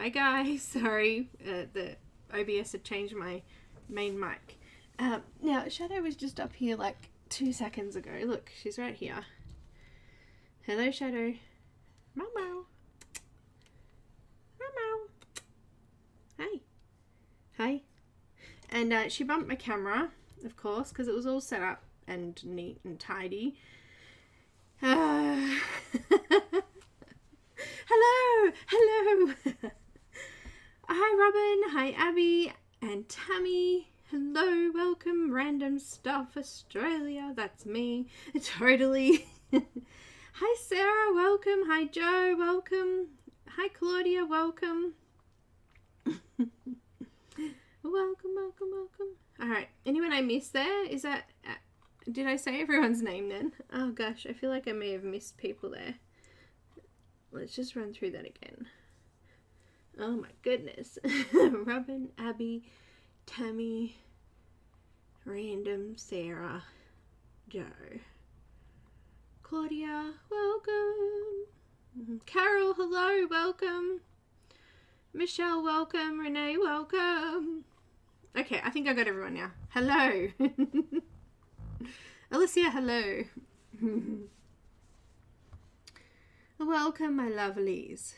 Hi guys, sorry, the OBS had changed my main mic. Now, Shadow was just up here like 2 seconds ago. Look, she's right here. Hello, Shadow. Meow meow. Meow meow. Hey. Hi. And she bumped my camera, of course, because it was all set up and neat and tidy. Hello! Hello! Hi Robin, hi Abby and Tammy. Hello, welcome, Random Stuff Australia. That's me. Totally. Hi Sarah, welcome. Hi Joe, welcome. Hi Claudia, welcome. Welcome, welcome, welcome. Alright, anyone I missed there? Is that... did I say everyone's name then? Oh gosh, I feel like I may have missed people there. Let's just run through that again. Oh my goodness. Robin, Abby, Tammy, Random, Sarah, Joe, Claudia, welcome. Carol, hello, welcome. Michelle, welcome. Renee, welcome. Okay, I think I got everyone now. Hello. Alicia, hello. Welcome, my lovelies.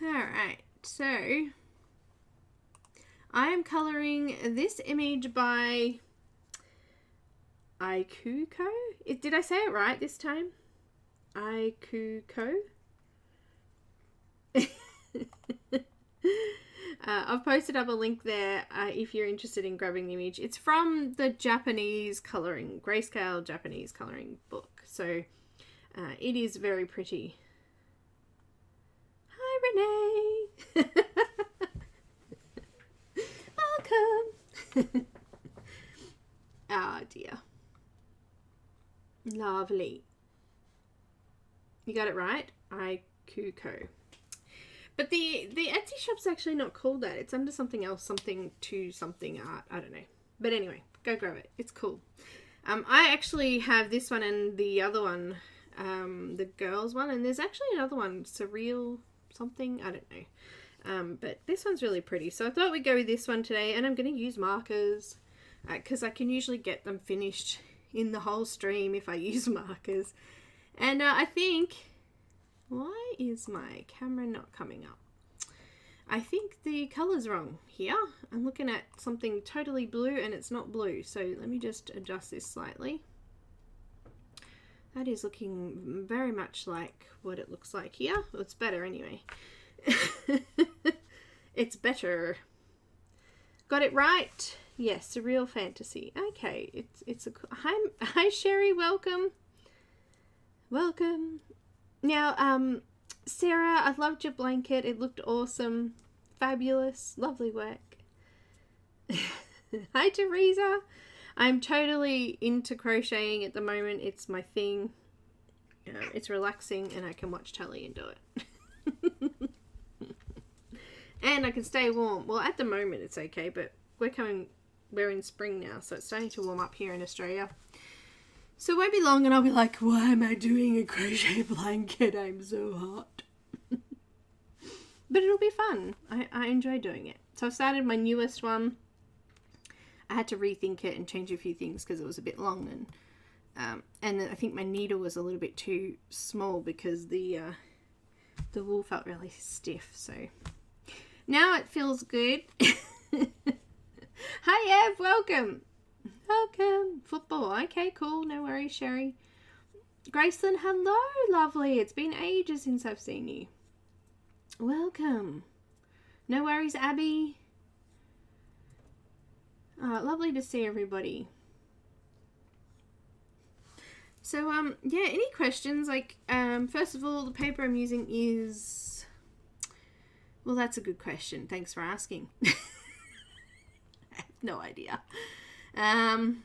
Alright, so I am colouring this image by Ikuko. Did I say it right this time? Ikuko. I've posted up a link there if you're interested in grabbing the image. It's from the Japanese colouring, grayscale Japanese colouring book. So it is very pretty. Hi Renee! Welcome! Oh dear. Lovely. You got it right? Ikuko. But the Etsy shop's actually not called that. It's under something else, something to something art. I don't know. But anyway, go grab it. It's cool. I actually have this one and the other one, the girls one. And there's actually another one, Surreal something. I don't know. But this one's really pretty. So I thought we'd go with this one today. And I'm going to use markers because I can usually get them finished in the whole stream if I use markers. And I think... why is my camera not coming up? I think the color's wrong here. I'm looking at something totally blue and it's not blue. So let me just adjust this slightly. That is looking very much like what it looks like here. Well, it's better anyway. It's better. Got it right? Yes, Surreal Fantasy. Okay, it's a... Hi Sherry, welcome. Welcome. Now, Sarah, I loved your blanket. It looked awesome. Fabulous. Lovely work. Hi, Teresa. I'm totally into crocheting at the moment. It's my thing. It's relaxing and I can watch telly and do it. And I can stay warm. Well, at the moment it's okay, but we're in spring now, so it's starting to warm up here in Australia. So it won't be long and I'll be like, why am I doing a crochet blanket? I'm so hot. But it'll be fun. I enjoy doing it. So I've started my newest one. I had to rethink it and change a few things because it was a bit long. And I think my needle was a little bit too small because the wool felt really stiff. So now it feels good. Hi Ev, welcome. Welcome. Football. Okay, cool. No worries, Sherry. Graceland, hello, lovely. It's been ages since I've seen you. Welcome. No worries, Abby. Lovely to see everybody. So, yeah, any questions? Like, first of all, the paper I'm using is... well, that's a good question. Thanks for asking. I have no idea.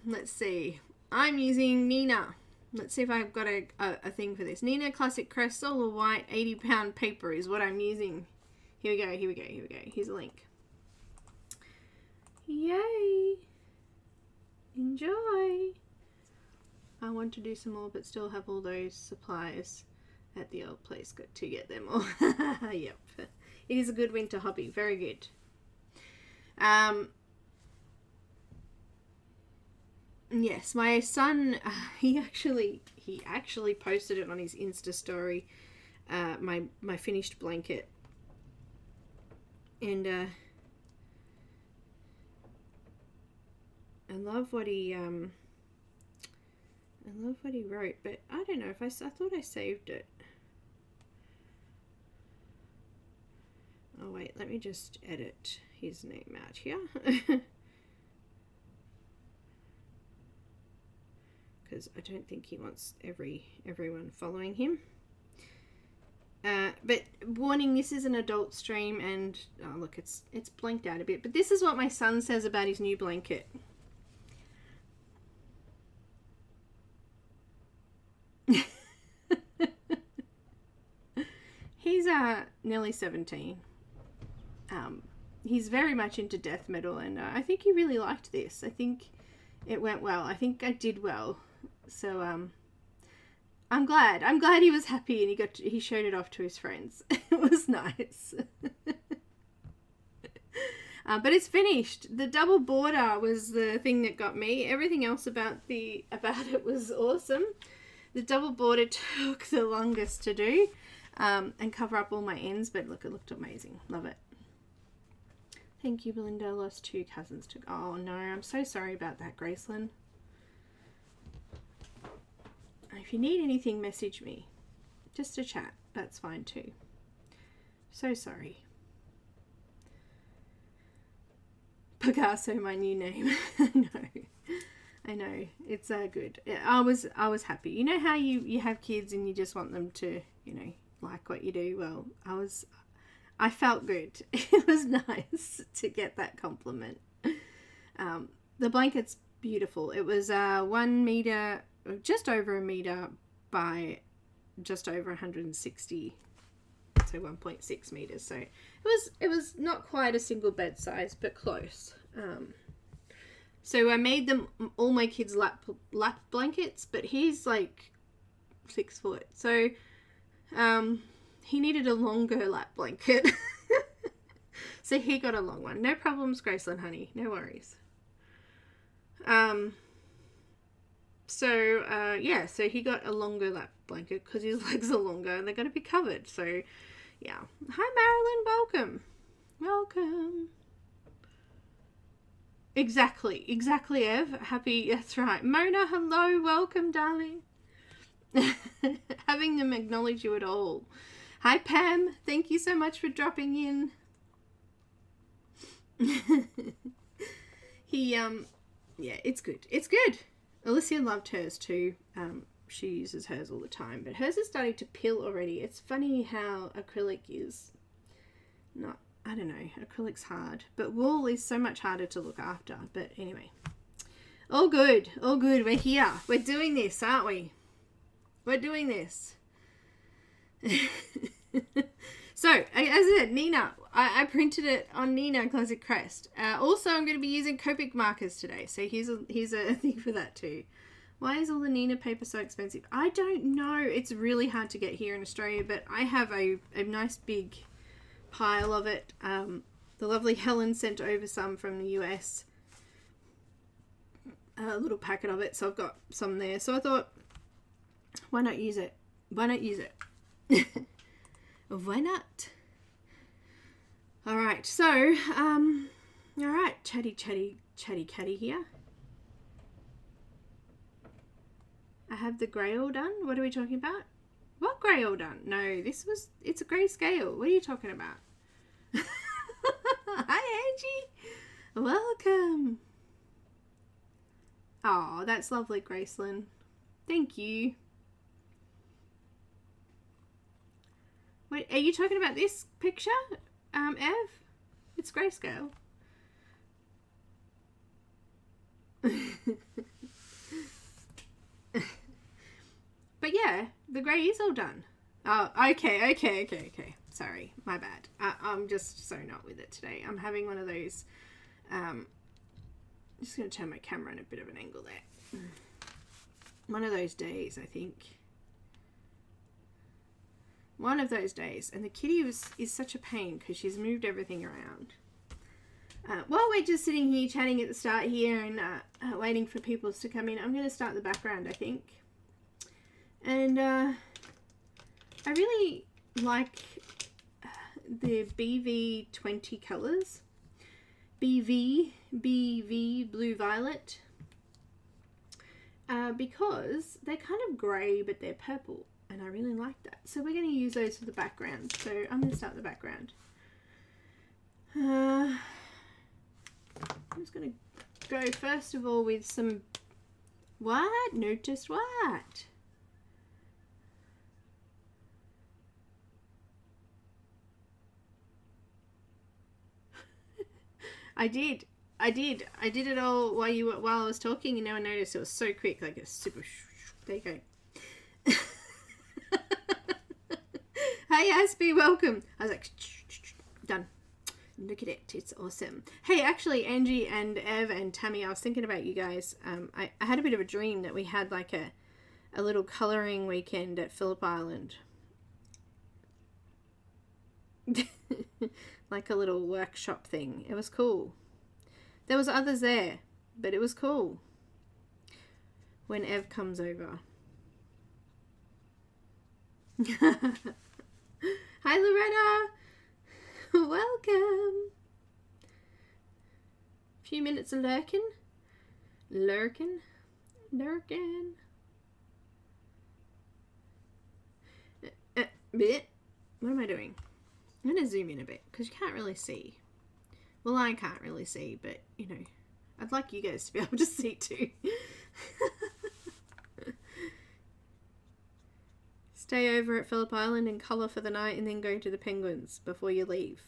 Let's see. I'm using Neenah. Let's see if I've got a thing for this. Neenah Classic Crest Solar White 80-pound paper is what I'm using. Here we go, here we go, here we go. Here's a link. Yay! Enjoy! I want to do some more, but still have all those supplies at the old place. Got to get them all. Yep. It is a good winter hobby. Very good. Yes, my son, he actually posted it on his Insta story, my finished blanket. And I love what he wrote, but I don't know if I thought I saved it. Oh wait, let me just edit his name out here. Because I don't think he wants everyone following him. But warning, this is an adult stream, and oh look, it's blanked out a bit. But this is what my son says about his new blanket. He's nearly 17. He's very much into death metal, and I think he really liked this. I think it went well. I think I did well. So I'm glad he was happy, and he showed it off to his friends. It was nice. But it's finished. The double border was the thing that got me. Everything else about it was awesome. The double border took the longest to do and cover up all my ends, but look, it looked amazing. Love it. Thank you, Belinda. Lost 2 cousins to... Oh no, I'm so sorry about that, Gracelyn. If you need anything, message me. Just a chat. That's fine too. So sorry. Picasso, my new name. I know. It's good. I was happy. You know how you have kids and you just want them to, like what you do? Well, I felt good. It was nice to get that compliment. The blanket's beautiful. It was 1 meter, just over a meter by just over 160, so 1.6 meters. So it was not quite a single bed size, but close. So I made them all my kids lap blankets, but he's like 6 foot, so he needed a longer lap blanket. So he got a long one. No problems, Graceland, honey. No worries. Yeah, so he got a longer lap blanket because his legs are longer and they're going to be covered. So, yeah. Hi, Marilyn. Welcome. Exactly, Ev. Happy, that's right. Mona, hello. Welcome, darling. Having them acknowledge you at all. Hi, Pam. Thank you so much for dropping in. Yeah, it's good. It's good. Alicia loved hers too. She uses hers all the time, but hers is starting to peel already. It's funny how acrylic is not, I don't know, acrylic's hard, but wool is so much harder to look after. But anyway, all good. We're here. We're doing this, aren't we? We're doing this. So, as I said, Neenah, I printed it on Neenah Classic Crest. Also, I'm going to be using Copic markers today, so here's a thing for that too. Why is all the Neenah paper so expensive? I don't know. It's really hard to get here in Australia, but I have a nice big pile of it. The lovely Helen sent over some from the US. A little packet of it, so I've got some there. So I thought, why not use it? Why not All right, so all right, chatty here. I have the grey all done. What are we talking about? What grey all done? No, it's a grey scale. What are you talking about? Hi, Angie. Welcome. Oh, that's lovely, Gracelyn. Thank you. Wait, are you talking about this picture, Ev? It's grayscale. But yeah, the grey is all done. Oh, okay. Sorry, my bad. I'm just so not with it today. I'm having one of those. I'm just going to turn my camera in a bit of an angle there. One of those days, I think. One of those days. And the kitty is such a pain because she's moved everything around. While we're just sitting here chatting at the start here and waiting for people to come in, I'm going to start the background, I think. And I really like the BV20 colours. BV, Blue Violet. Because they're kind of grey, but they're purple. And I really like that. So we're going to use those for the background. So I'm going to start the background. I'm just going to go first of all with some... What? Noticed what? I did it all while I was talking, and now I noticed it was so quick, like a super... There you go. Hey Aspie, welcome. I was like, done. Look at it, it's awesome. Hey, actually, Angie and Ev and Tammy, I was thinking about you guys. I had a bit of a dream that we had like a little colouring weekend at Phillip Island. Like a little workshop thing. It was cool. There was others there, but it was cool. When Ev comes over. Hi Loretta! Welcome! A few minutes of lurking. Lurking. Bit. What am I doing? I'm going to zoom in a bit because you can't really see. Well, I can't really see, but, you know, I'd like you guys to be able to see too. Stay over at Phillip Island and colour for the night and then go to the penguins before you leave.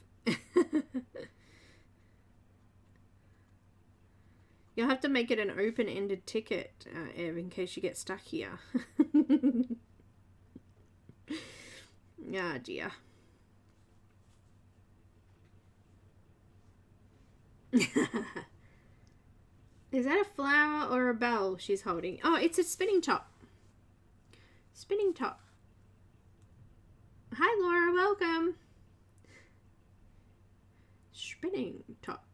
You'll have to make it an open-ended ticket, Ev, in case you get stuck here. Ah, dear. Is that a flower or a bell she's holding? Oh, it's a spinning top. Spinning top. Hi Laura, welcome. Spinning top.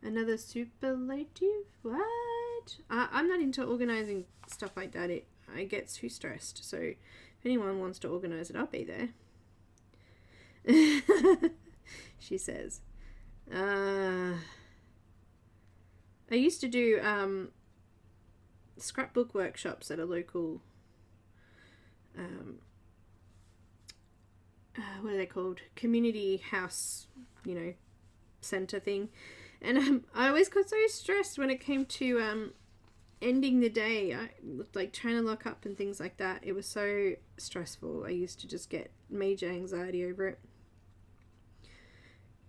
Another superlative? What? I'm not into organizing stuff like that. I get too stressed. So if anyone wants to organize it, I'll be there. She says. I used to do scrapbook workshops at a local what are they called? Community house, you know, center thing. And I always got so stressed when it came to ending the day. I like trying to lock up and things like that. It was so stressful. I used to just get major anxiety over it.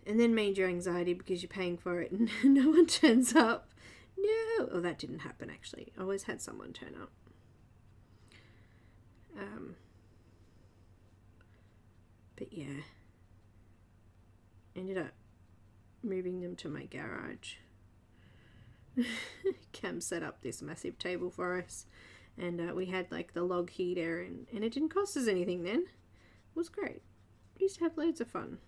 And then major anxiety because you're paying for it and no one turns up. No. Oh, that didn't happen actually. I always had someone turn up. But yeah. Ended up moving them to my garage. Cam set up this massive table for us. And we had like the log heater and it didn't cost us anything then. It was great. We used to have loads of fun.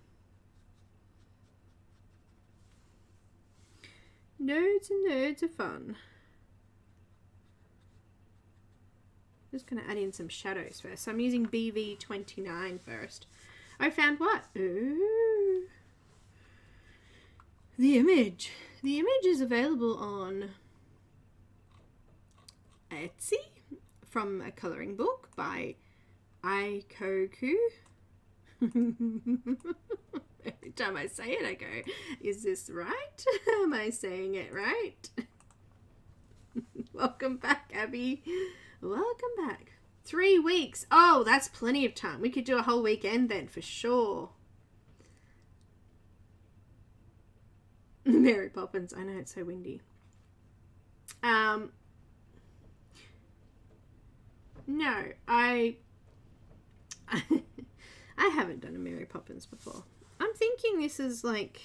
Loads and loads of fun. Just going to add in some shadows first. So I'm using BV29 first. I found what? Ooh. The image. The image is available on Etsy from a colouring book by Ikuko. Every time I say it, I go, is this right? Am I saying it right? Welcome back, Abby. Welcome back. 3 weeks. Oh, that's plenty of time. We could do a whole weekend then, for sure. Mary Poppins. I know, it's so windy. No, I haven't done a Mary Poppins before. I'm thinking this is like,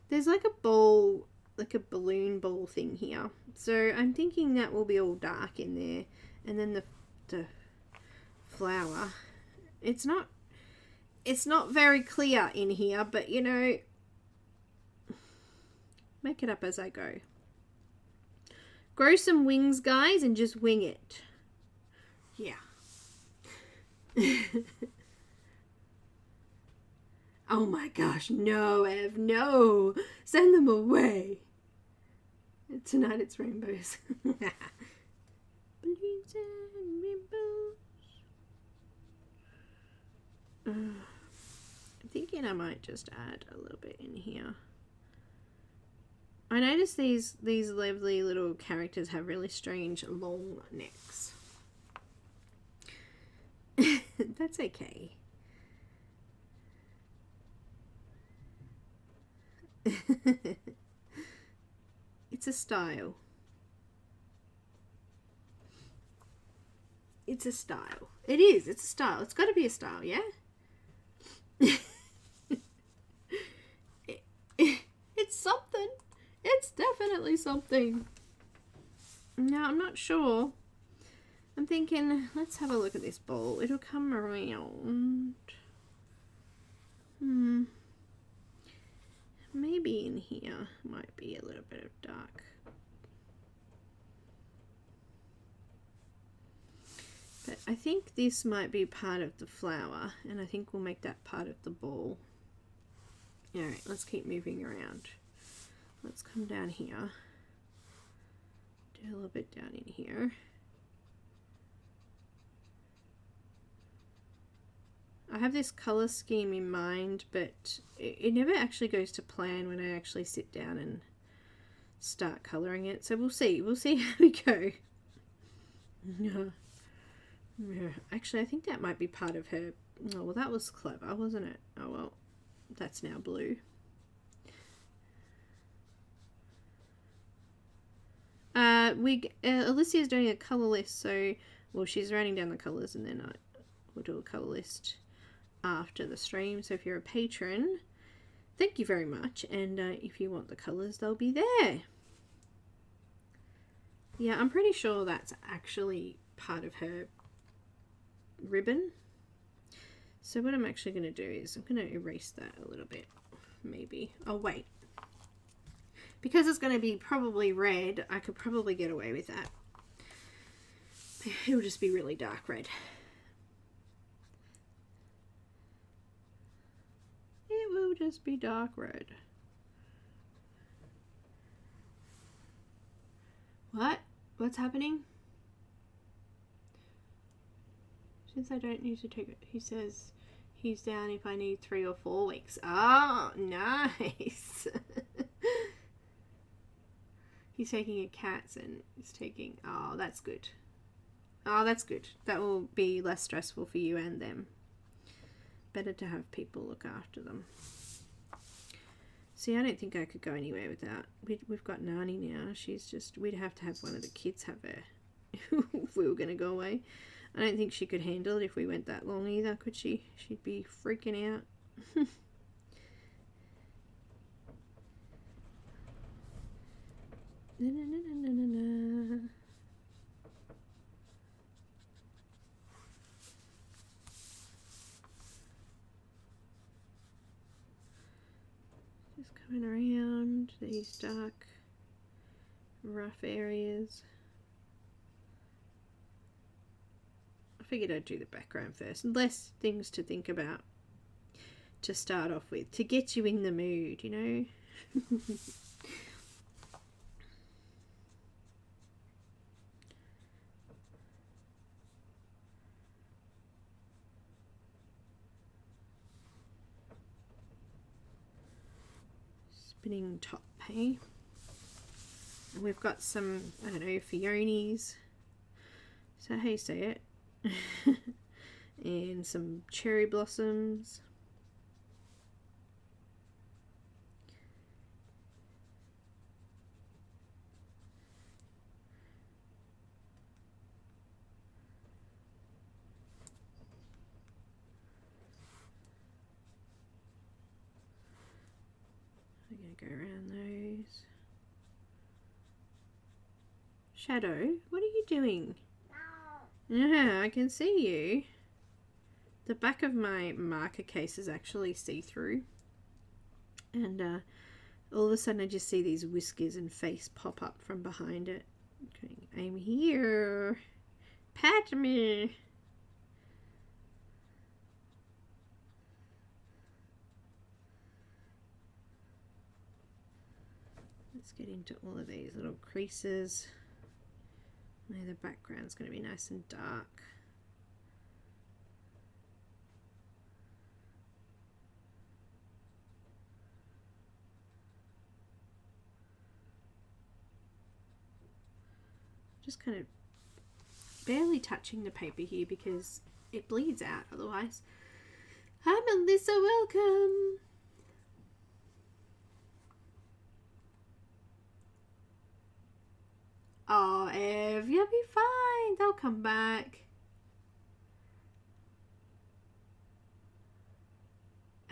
there's like a bowl like a balloon ball thing here. So I'm thinking that will be all dark in there. And then the flower, it's not very clear in here, but you know, make it up as I go. Grow some wings, guys, and just wing it. Yeah. Oh my gosh, no, Ev, no. Send them away. Tonight it's rainbows. Balloons and rainbows. I'm thinking I might just add a little bit in here. I noticed these lovely little characters have really strange long necks. That's okay. It's a style. It's a style. It is. It's a style. It's got to be a style, yeah? It's something. It's definitely something. Now, I'm not sure. I'm thinking, let's have a look at this ball. It'll come around. Maybe in here might be a little bit of dark. But I think this might be part of the flower, and I think we'll make that part of the ball. Alright, let's keep moving around. Let's come down here. Do a little bit down in here. I have this color scheme in mind, but it never actually goes to plan when I actually sit down and start coloring it. So we'll see. We'll see how we go. No. Actually, I think that might be part of her. Oh, well, that was clever, wasn't it? Oh, well, that's now blue. Alicia's doing a color list, so, well, she's writing down the colors, and then we'll do a color list after the stream. So if you're a patron, thank you very much, and if you want the colors, they'll be there. Yeah, I'm pretty sure that's actually part of her ribbon. So what I'm actually going to do is I'm going to erase that a little bit, maybe. Oh wait, because it's going to be probably red, I could probably get away with that. It'll just be really dark red. It will just be dark red. What? What's happening? Since I don't need to take it, he says he's down if I need 3 or 4 weeks. Oh, nice. He's taking a cat's and he's taking, oh, that's good. Oh, that's good. That will be less stressful for you and them. Better to have people look after them. See, I don't think I could go anywhere without. We've got Nani now. She's just, we'd have to have one of the kids have her if we were going to go away. I don't think she could handle it if we went that long either, could she? She'd be freaking out. Na, na, na, na, na, na. Just coming around these dark, rough areas. I figured I'd do the background first. Less things to think about to start off with, to get you in the mood, you know? Spinning top, hey? And we've got some, I don't know, peonies. Is that how you say it? And some cherry blossoms. We're going to go around those. Shadow, what are you doing? Yeah, I can see you. The back of my marker case is actually see-through. And all of a sudden I just see these whiskers and face pop up from behind it. Okay, I'm here. Pat me. Let's get into all of these little creases. Now the background's going to be nice and dark. Just kind of barely touching the paper here because it bleeds out otherwise. Hi Melissa, welcome! Oh, Ev, you'll be fine. They'll come back.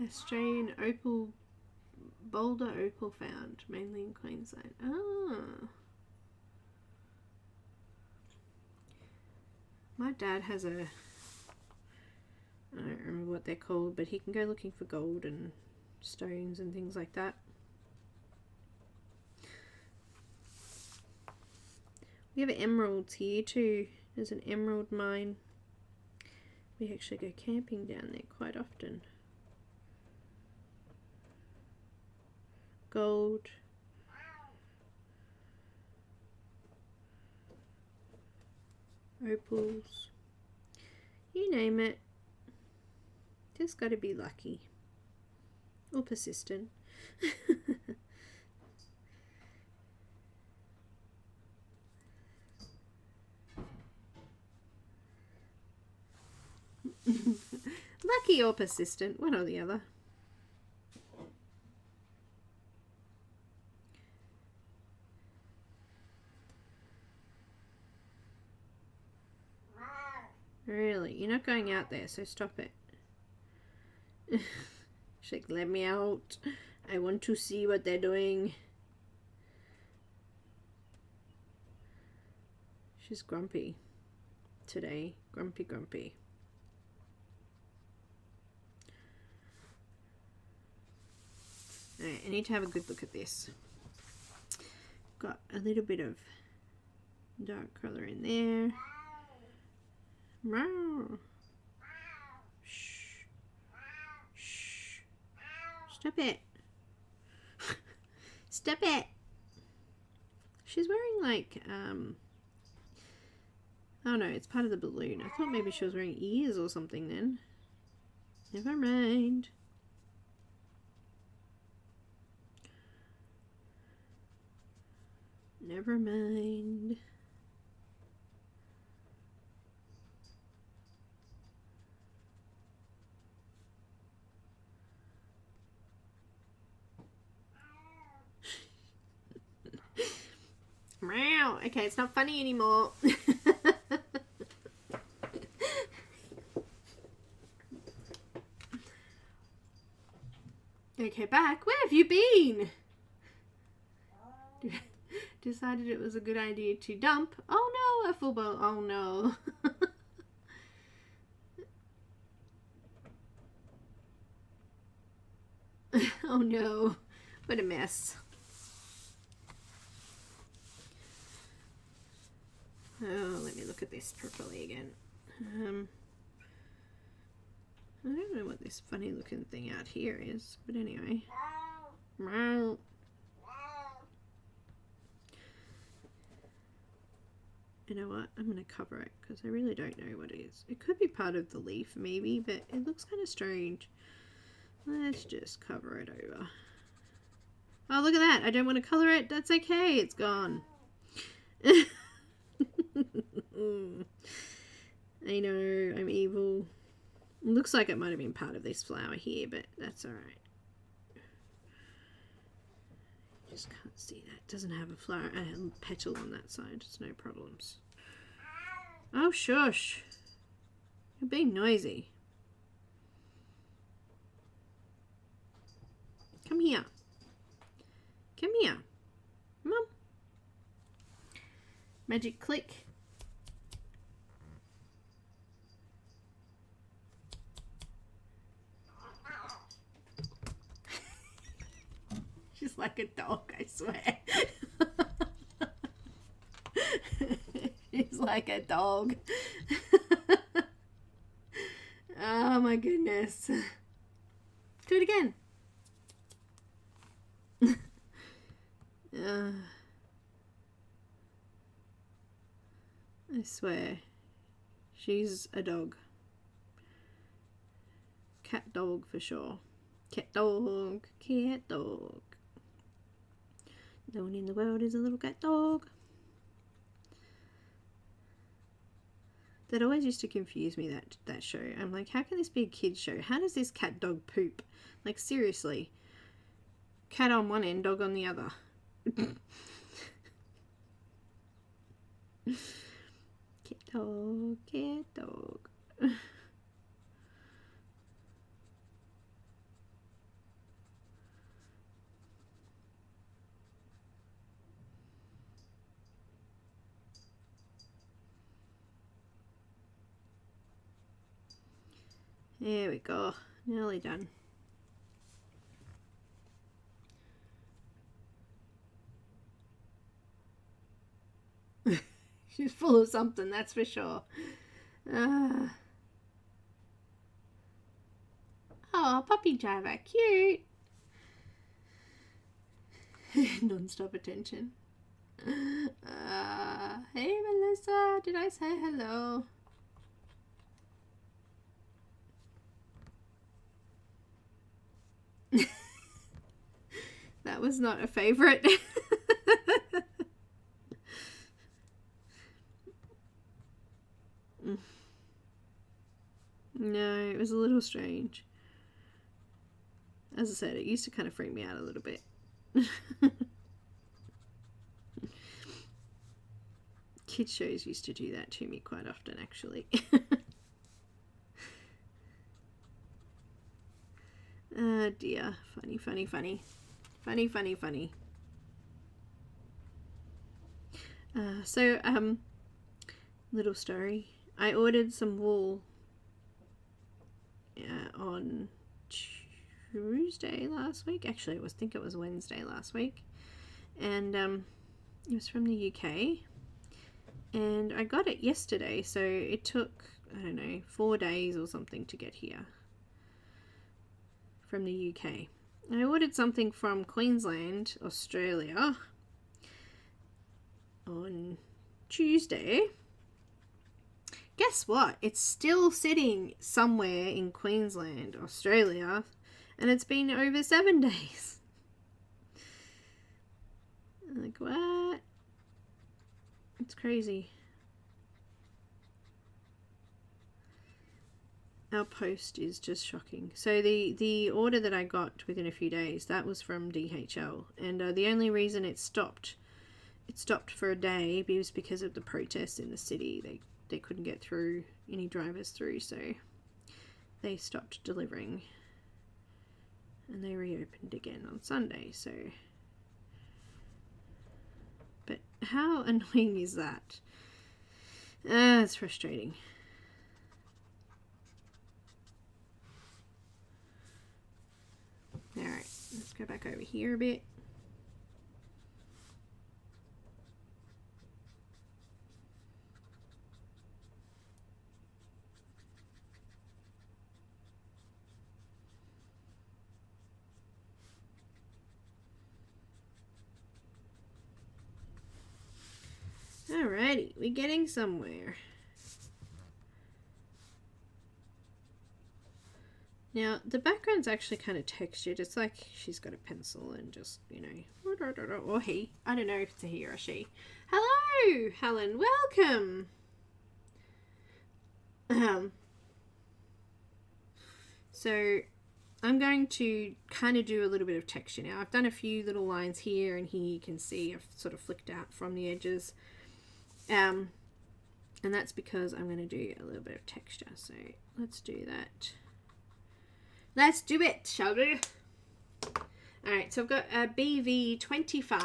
Australian opal, boulder opal found, mainly in Queensland. Ah. My dad has a, I don't remember what they're called, but he can go looking for gold and stones and things like that. We have emeralds here too. There's an emerald mine. We actually go camping down there quite often. Gold. Opals. You name it. Just gotta be lucky. Or persistent. Lucky or persistent, one or the other. Really, you're not going out there, so stop it. She's like, let me out. I want to see what they're doing. She's grumpy today. Grumpy, grumpy. Alright, I need to have a good look at this. Got a little bit of dark colour in there. Meow. Shh. Shh. Stop it. Stop it. She's wearing like, oh no, it's part of the balloon. I thought maybe she was wearing ears or something then. Never mind. Never mind. Meow. Okay, it's not funny anymore. Okay, back. Where have you been? Decided it was a good idea to dump. Oh no, a full bowl. Oh no. Oh no, what a mess. Oh, let me look at this properly again. I don't know what this funny looking thing out here is, but anyway. Meow. You know what? I'm going to cover it because I really don't know what it is. It could be part of the leaf maybe, but it looks kind of strange. Let's just cover it over. Oh, look at that. I don't want to color it. That's okay. It's gone. I know. I'm evil. It looks like it might have been part of this flower here, but that's alright. Just can't see that. It doesn't have a flower, a petal on that side. It's no problems. Oh, shush. You're being noisy. Come here. Come here. Mum. Magic click. She's like a dog, I swear. She's like a dog. Oh my goodness. Do it again. I swear. She's a dog. Cat dog for sure. Cat dog. Cat dog. No one in the world is a little cat dog. That always used to confuse me, that show. I'm like, how can this be a kid's show? How does this cat dog poop? Like, seriously. Cat on one end, dog on the other. Cat dog, cat dog. There we go. Nearly done. She's full of something, that's for sure. Oh, puppy driver, cute. Non-stop attention. Hey Melissa, did I say hello? That was not a favorite. No, it was a little strange. As I said, it used to kind of freak me out a little bit. Kids shows used to do that to me quite often, actually. Oh dear. Funny, funny, funny. Funny, funny, funny. Little story. I ordered some wool on Tuesday last week. Actually, I think it was Wednesday last week. And it was from the UK. And I got it yesterday, so it took, I don't know, 4 days or something to get here from the UK. I ordered something from Queensland, Australia on Tuesday. Guess what? It's still sitting somewhere in Queensland, Australia, and it's been over 7 days. I'm like, what? It's crazy. Our post is just shocking. So the order that I got within a few days, that was from DHL, and the only reason it stopped for a day was because of the protests in the city. They couldn't get through, any drivers through, so they stopped delivering, and they reopened again on Sunday. So, but how annoying is that? It's frustrating. Alright, let's go back over here a bit. Alrighty, we're getting somewhere. Now, the background's actually kind of textured. It's like she's got a pencil and just, you know, or he. I don't know if it's a he or a she. Hello, Helen. Welcome. So, I'm going to kind of do a little bit of texture now. I've done a few little lines here and here. You can see I've sort of flicked out from the edges. And that's because I'm going to do a little bit of texture. So, let's do that. Let's do it, shall we? Alright, so I've got a BV25.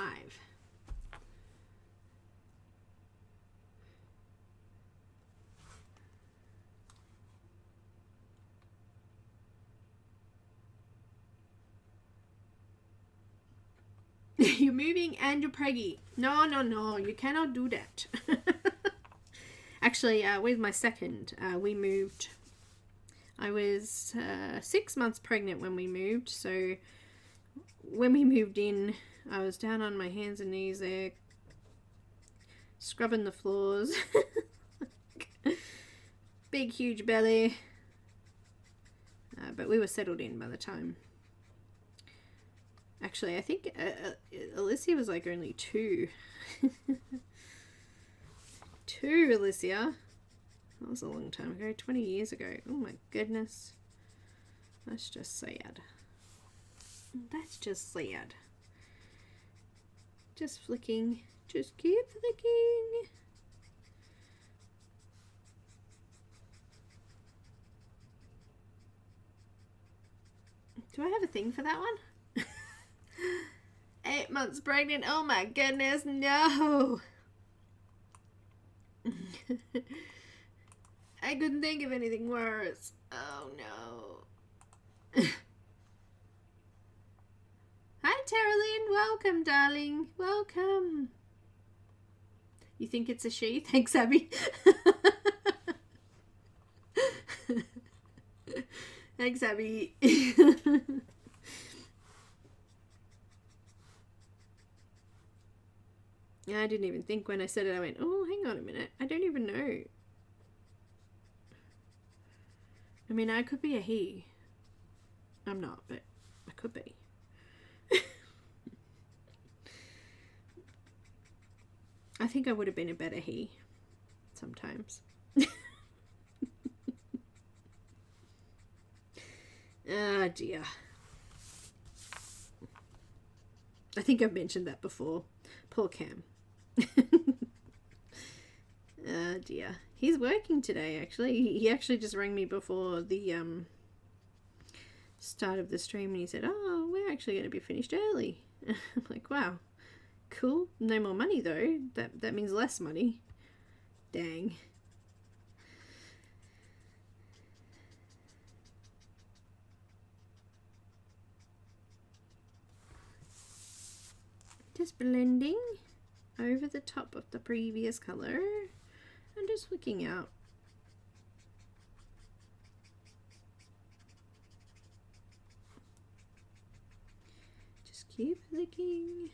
You're moving and you're preggy. No, no, no, you cannot do that. Actually, with my second, we moved. I was 6 months pregnant when we moved, so when we moved in, I was down on my hands and knees there, scrubbing the floors. Big, huge belly. But we were settled in by the time. Actually, I think Alicia was like only 2. 2, Alicia. That was a long time ago, 20 years ago. Oh my goodness. That's just sad. That's just sad. Just flicking. Just keep flicking. Do I have a thing for that one? 8 months pregnant. Oh my goodness, no. I couldn't think of anything worse. Oh no. Hi Terralyn, welcome darling. Welcome. You think it's a she? Thanks Abby. Thanks Abby. I didn't even think when I said it. I went, oh, hang on a minute. I don't even know. I mean, I could be a he. I'm not, but I could be. I think I would have been a better he sometimes. Ah, dear. I think I've mentioned that before. Poor Cam. Ah, dear. He's working today, actually. He actually just rang me before the start of the stream and he said, oh, we're actually going to be finished early. I'm like, wow, cool. No more money, though. That means less money. Dang. Just blending over the top of the previous color and just flicking out. Just keep flicking.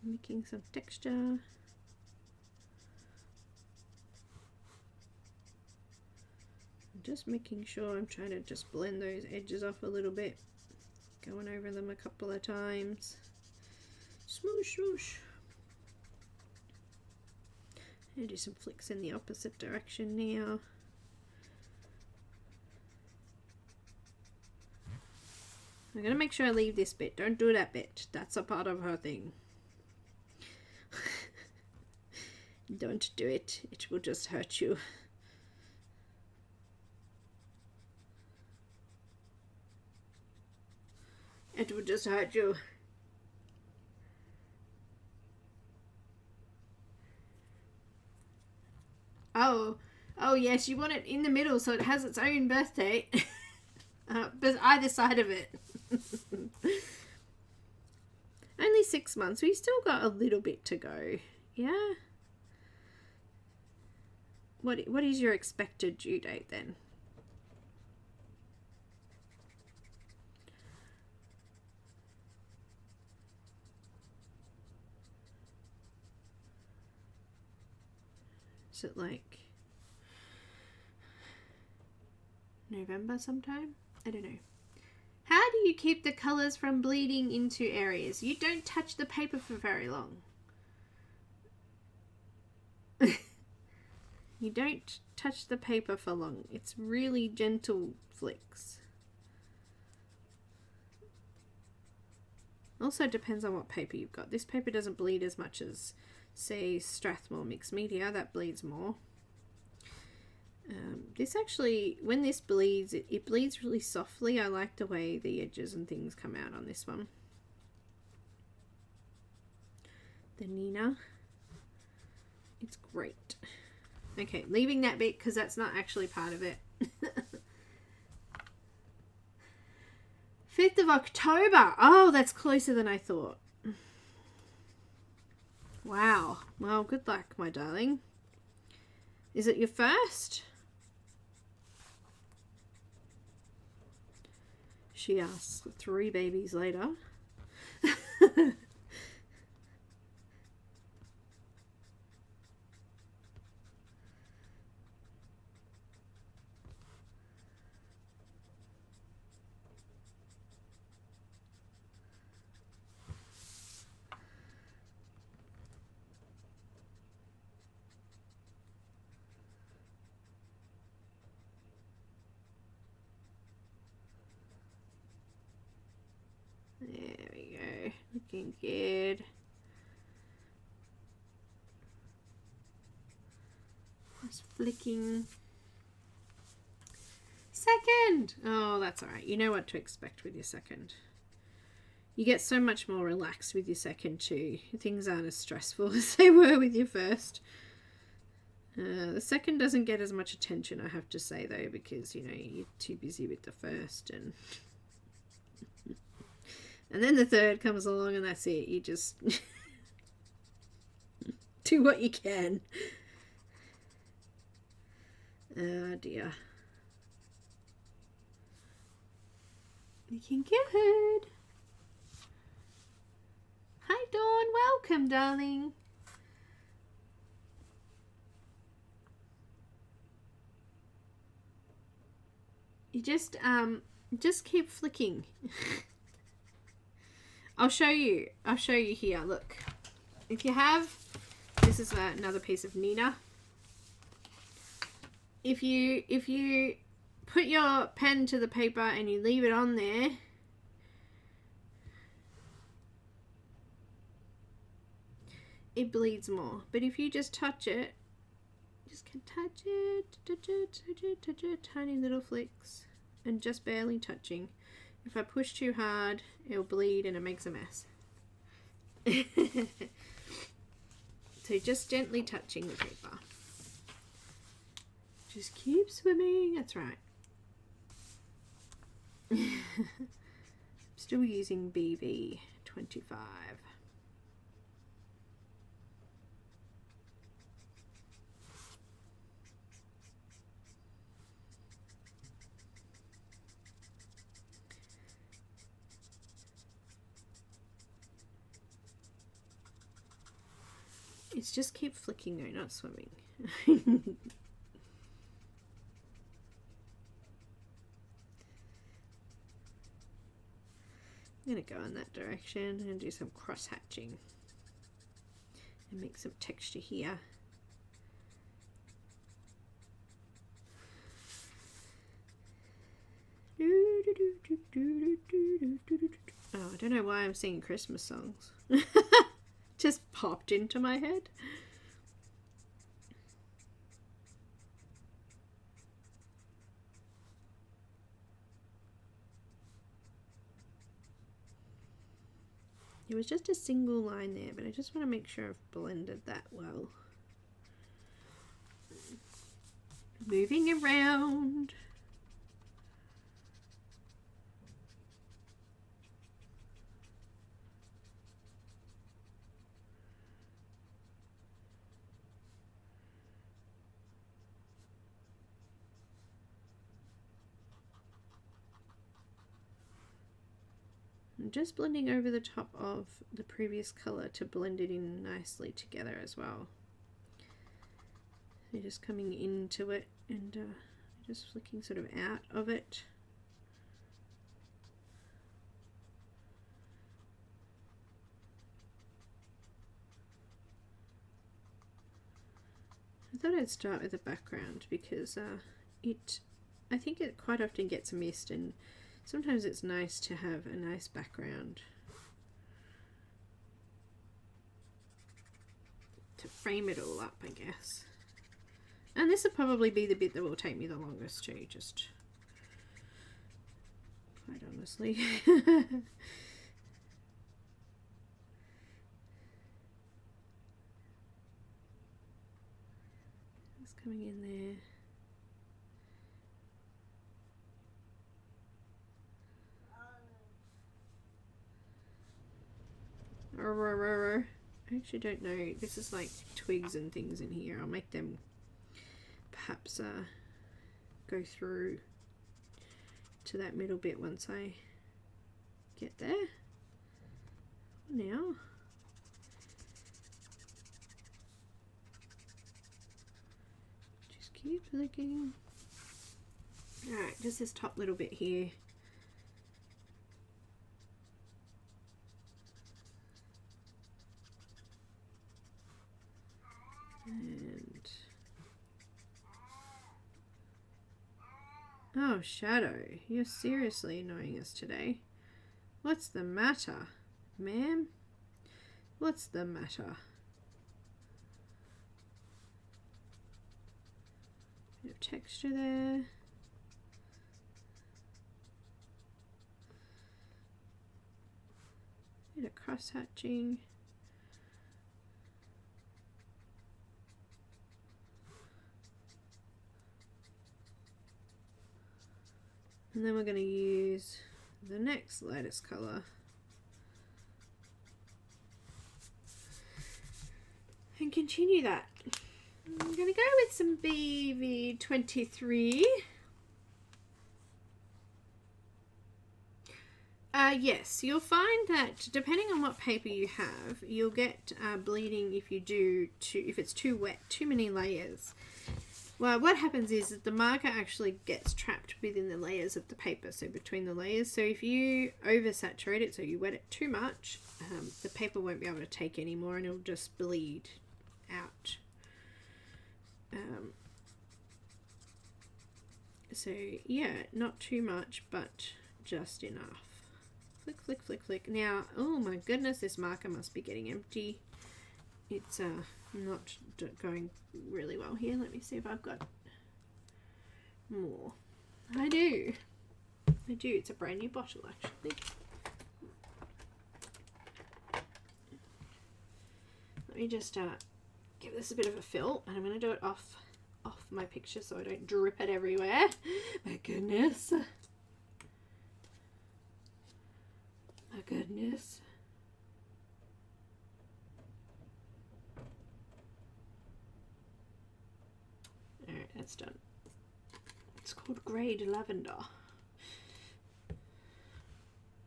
Making some texture. Just making sure I'm trying to just blend those edges off a little bit, going over them a couple of times. Smoosh, smoosh. And do some flicks in the opposite direction now. I'm gonna make sure I leave this bit. Don't do that bit. That's a part of her thing. Don't do it. It will just hurt you. It would just hurt you. Oh yes, you want it in the middle so it has its own birthday. But either side of it. Only 6 months. We've still got a little bit to go. Yeah. What is your expected due date then? Is it like November sometime? I don't know. How do you keep the colours from bleeding into areas? You don't touch the paper for very long. You don't touch the paper for long. It's really gentle flicks. Also depends on what paper you've got. This paper doesn't bleed as much as, say, Strathmore Mixed Media. That bleeds more. This actually, when this bleeds, it bleeds really softly. I like the way the edges and things come out on this one. The Neenah. It's great. Okay, leaving that bit because that's not actually part of it. of October. Oh, that's closer than I thought. Wow. Well, good luck, my darling. Is it your first? She asks 3 babies later. There we go. Looking good. Just flicking. Second! Oh, that's alright. You know what to expect with your second. You get so much more relaxed with your second too. Things aren't as stressful as they were with your first. The second doesn't get as much attention, I have to say, though, because, you know, you're too busy with the first, and and then the third comes along and that's it. You just do what you can. Oh dear. Looking good. Hi Dawn, welcome darling. You just keep flicking. I'll show you here. Look, if you have, this is another piece of Neenah. If you put your pen to the paper and you leave it on there, it bleeds more. But if you just touch it, just can touch it, tiny little flicks, and just barely touching. If I push too hard, it'll bleed and it makes a mess. So just gently touching the paper. Just keep swimming. That's right. Still using BV 25. It's just keep flicking though, not swimming. I'm going to go in that direction and do some cross hatching and make some texture here. Oh, I don't know why I'm singing Christmas songs. Just popped into my head. It was just a single line there, but I just want to make sure I've blended that well. Moving around. I'm just blending over the top of the previous color to blend it in nicely together as well. So just coming into it and just flicking sort of out of it. I thought I'd start with the background because I think it quite often gets missed, and sometimes it's nice to have a nice background to frame it all up, I guess. And this will probably be the bit that will take me the longest too, just quite honestly. It's coming in there. I actually don't know. This is like twigs and things in here. I'll make them perhaps go through to that middle bit once I get there. Now just keep flicking. Alright, just this top little bit here. And oh, Shadow, you're seriously annoying us today. What's the matter, ma'am? What's the matter? Bit of texture there. Bit of cross hatching. And then we're going to use the next lightest colour and continue that. I'm going to go with some BV23. Yes, you'll find that depending on what paper you have, you'll get bleeding if you do if it's too wet, too many layers. Well, what happens is that the marker actually gets trapped within the layers of the paper, so between the layers. So if you oversaturate it, so you wet it too much, the paper won't be able to take anymore and it'll just bleed out. So yeah, not too much, but just enough. Flick, flick, flick, flick. Now, oh my goodness, this marker must be getting empty. It's not going really well here. Let me see if I've got more. I do. It's a brand new bottle actually. Let me just give this a bit of a fill, and I'm going to do it off my picture so I don't drip it everywhere. My goodness. My goodness. Alright, that's done. It's called Grade Lavender.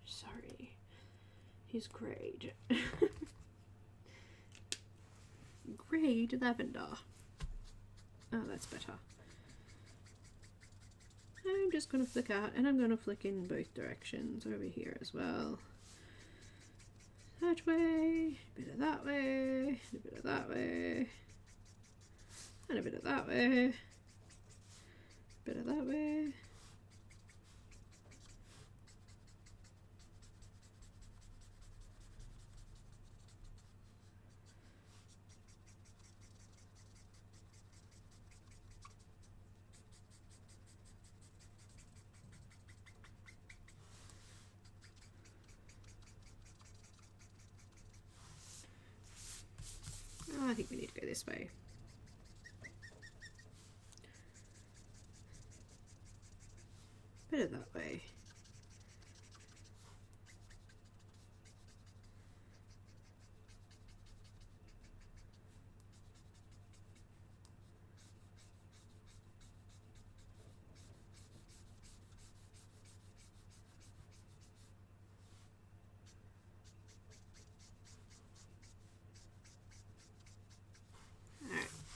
Sorry. His grade. Grade Lavender. Oh, that's better. I'm just going to flick out, and I'm going to flick in both directions over here as well. That way, a bit of that way, a bit of that way, and a bit of that way, a bit of that way. Oh, I think we need to go this way. Bit of that way.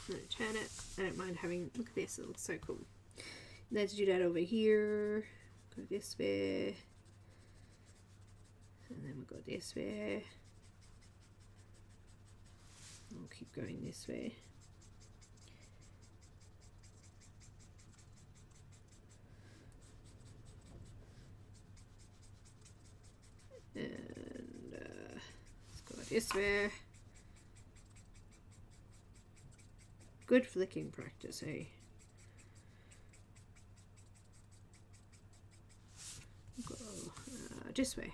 I'm going to turn it. I don't mind having, look at this, it looks so cool. Let's do that over here. Go this way. And then we'll go this way. We'll keep going this way. And let's go this way. Good flicking practice, eh? Go this way.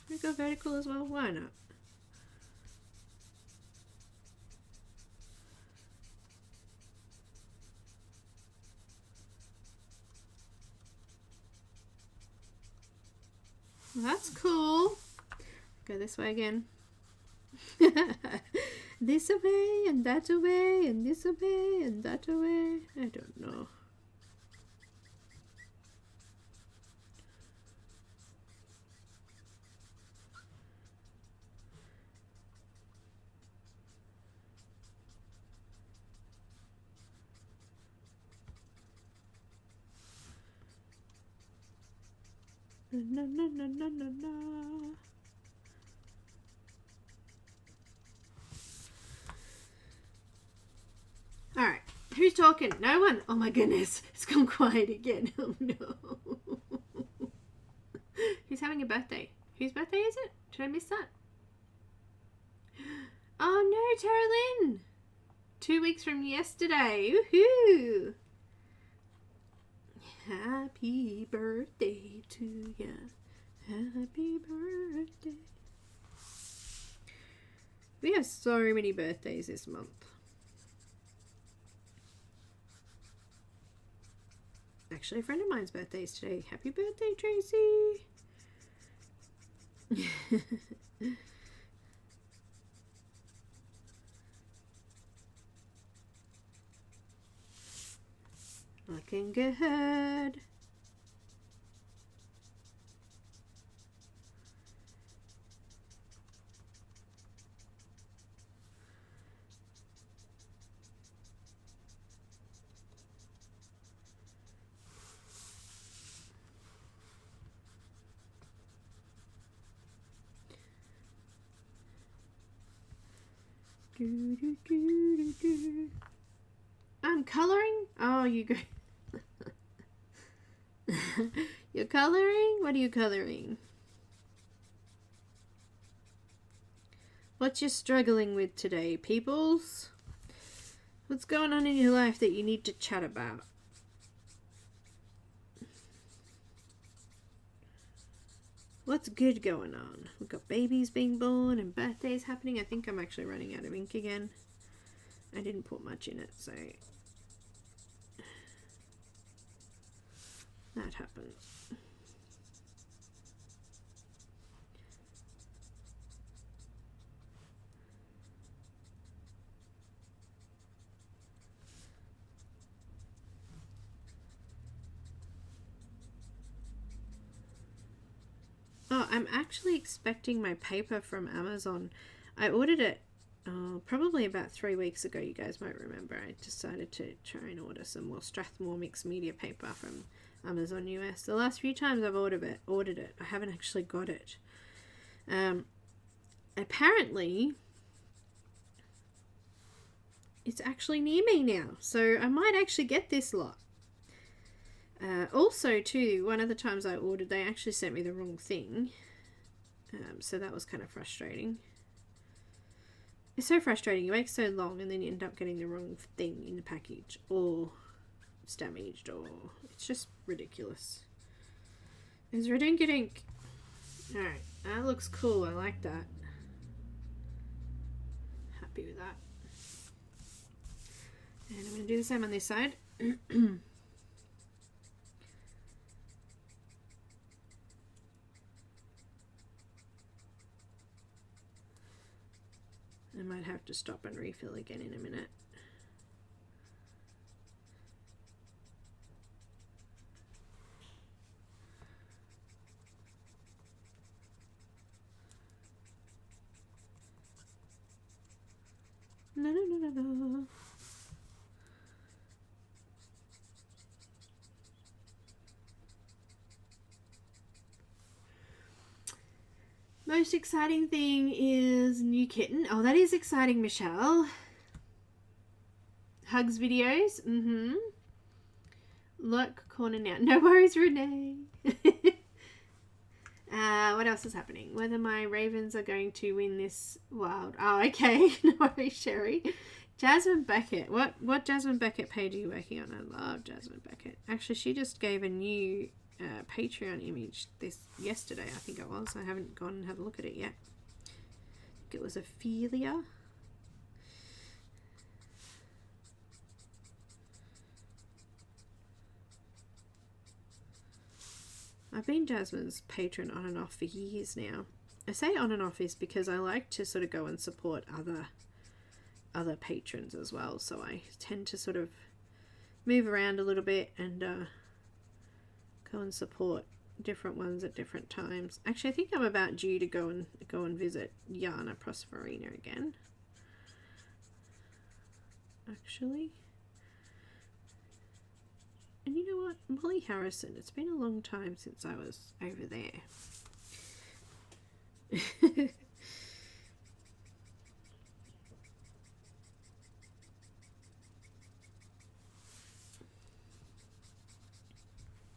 We go vertical as well. Why not? Well, that's cool. Go this way again. This away and that away and this away and that away. I don't know. Na, na, na, na, na, na. All right, who's talking? No one. Oh my goodness, it's gone quiet again. Oh no. Who's having a birthday? Whose birthday is it? Did I miss that? Oh no, Tara Lynn. 2 weeks from yesterday. Woohoo! Happy birthday to ya. Happy birthday. We have so many birthdays this month. Actually, a friend of mine's birthday is today. Happy birthday, Tracy. Looking good. I'm coloring? Oh, you go. You're coloring? What are you coloring? What you struggling with today, peoples? What's going on in your life that you need to chat about? What's good going on? We've got babies being born and birthdays happening. I think I'm actually running out of ink again. I didn't put much in it, so that happened. Oh, I'm actually expecting my paper from Amazon. I ordered it probably about 3 weeks ago. You guys might remember I decided to try and order some more Strathmore mixed media paper from Amazon US. The last few times I've ordered it, I haven't actually got it. Apparently it's actually near me now, so I might actually get this lot. Also too, one of the times I ordered, they actually sent me the wrong thing, so that was kind of frustrating. It's so frustrating. You wait so long and then you end up getting the wrong thing in the package, or it's damaged, or it's just ridiculous. It's ridiculous. Alright, that looks cool. I like that. Happy with that. And I'm going to do the same on this side. I might have to stop and refill again in a minute. No, no, no, no, no. Most exciting thing is new kitten. Oh, that is exciting, Michelle. Hugs videos. Look, corner now. No worries, Renee. What else is happening? Whether my Ravens are going to win this wild. Oh, okay. No worries, Sherry. Jasmine Beckett. What Jasmine Beckett page are you working on? I love Jasmine Beckett. Actually, she just gave a new Patreon image yesterday, I think it was. I haven't gone and had a look at it yet. I think it was Ophelia. I I've been Jasmine's patron on and off for years now. I say on and off is because I like to sort of go and support other patrons as well, so I tend to sort of move around a little bit and go and support different ones at different times. Actually, I think I'm about due to go and visit Yana Prosperina again. Actually. And you know what? Molly Harrison, it's been a long time since I was over there.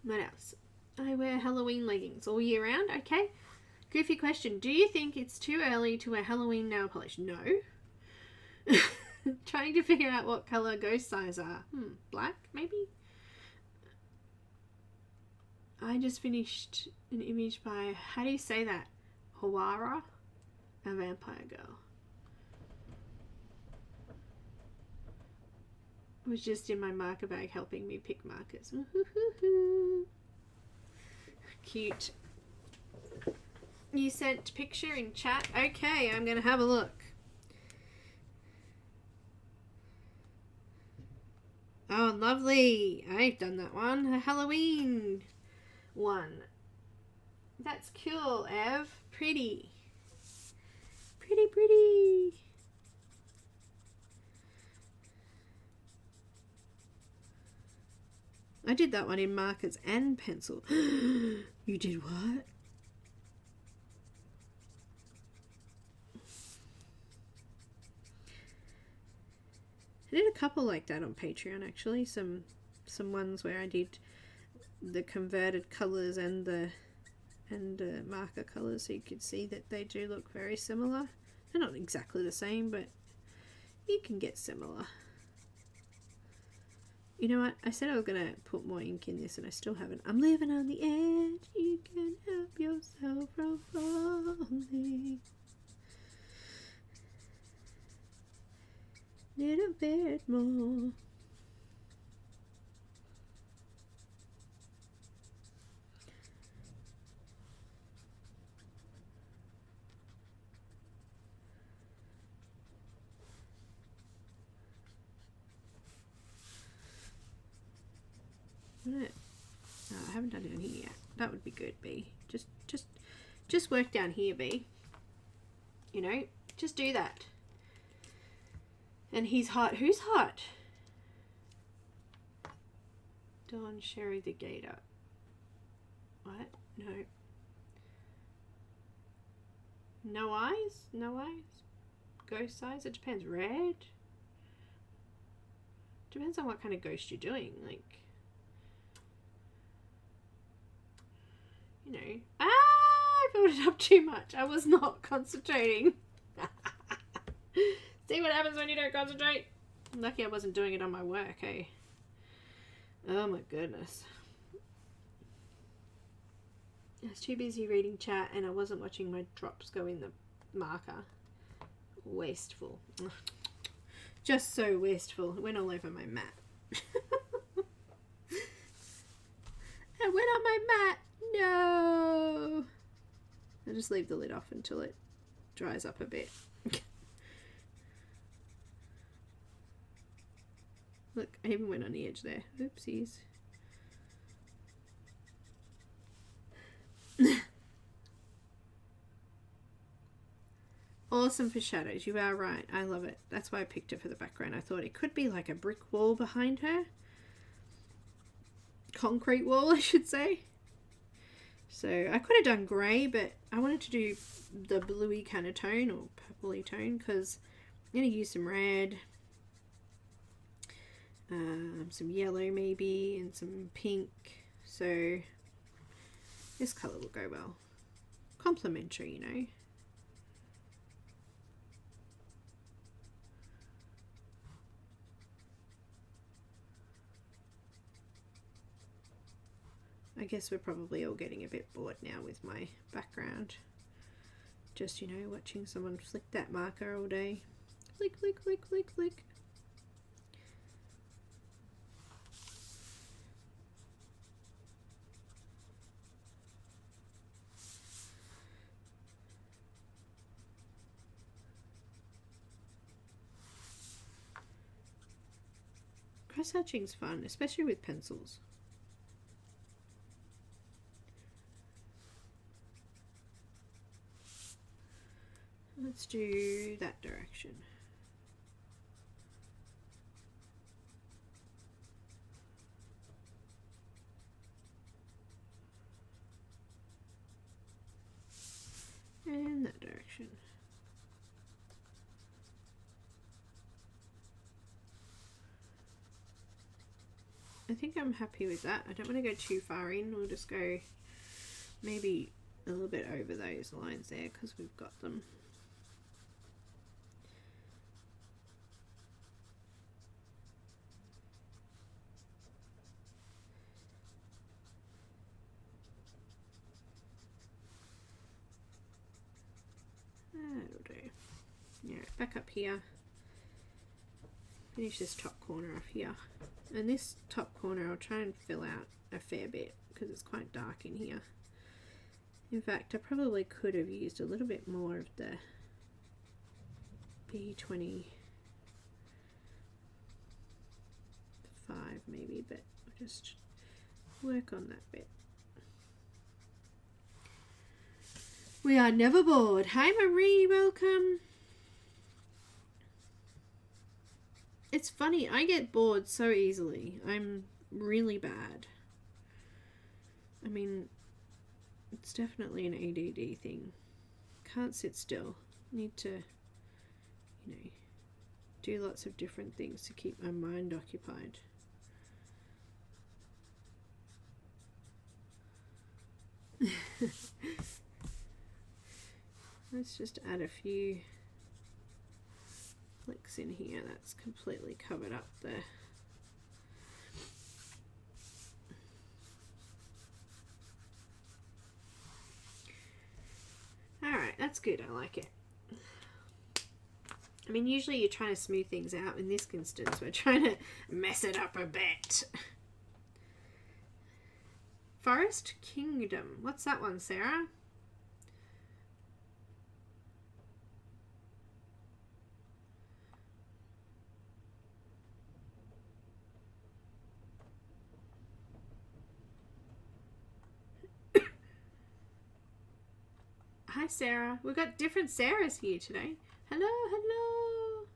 What else? I wear Halloween leggings all year round. Okay. Goofy question. Do you think it's too early to wear Halloween nail polish? No. Trying to figure out what colour ghost eyes are. Black, maybe? I just finished an image by, how do you say that? Hawara? A vampire girl. Was just in my marker bag helping me pick markers. Cute. You sent picture in chat? Okay, I'm gonna have a look. Oh, lovely. I've done that one. A Halloween one. That's cool, Ev. Pretty. Pretty, pretty. I did that one in markers and pencil. You did what? I did a couple like that on Patreon actually. Some ones where I did the converted colours and the marker colours, so you could see that they do look very similar. They're not exactly the same, but you can get similar. You know what? I said I was going to put more ink in this and I still haven't. I'm living on the edge. You can help yourself from falling. Little bit more. No, I haven't done it in here yet. That would be good, B. Just work down here, B. You know, just do that. And he's hot. Who's hot? Don Sherry the Gator. What? No. No eyes? No eyes? Ghost eyes? It depends. Red? Depends on what kind of ghost you're doing. Like, you know. I filled it up too much. I was not concentrating. See what happens when you don't concentrate? Lucky I wasn't doing it on my work, eh? Oh my goodness. I was too busy reading chat and I wasn't watching my drops go in the marker. Wasteful. Just so wasteful. It went all over my mat. It went on my mat. No. I'll just leave the lid off until it dries up a bit. Look, I even went on the edge there. Oopsies. Awesome for shadows. You are right. I love it. That's why I picked it for the background. I thought it could be like a brick wall behind her. Concrete wall, I should say. So I could have done grey, but I wanted to do the bluey kind of tone or purpley tone because I'm going to use some red. Some yellow maybe and some pink, so this colour will go well. Complementary, you know. I guess we're probably all getting a bit bored now with my background. Just, you know, watching someone flick that marker all day. Flick, flick, flick, flick, flick. cross hatching's fun, especially with pencils. Let's do that direction. And that direction. I think I'm happy with that. I don't want to go too far in. We'll just go maybe a little bit over those lines there because we've got them. That'll do. Yeah, back up here. Finish this top corner off here. And this top corner I'll try and fill out a fair bit because it's quite dark in here. In fact, I probably could have used a little bit more of the B25 maybe, but I'll just work on that bit. We are never bored. Hi Marie, welcome. It's funny, I get bored so easily. I'm really bad. I mean, it's definitely an ADD thing. Can't sit still. Need to, you know, do lots of different things to keep my mind occupied. Let's just add a few flicks in here. That's completely covered up there. Alright, that's good. I like it. I mean, usually you're trying to smooth things out. In this instance, we're trying to mess it up a bit. Forest Kingdom. What's that one, Sarah? Hi Sarah, we've got different Sarahs here today. Hello, hello.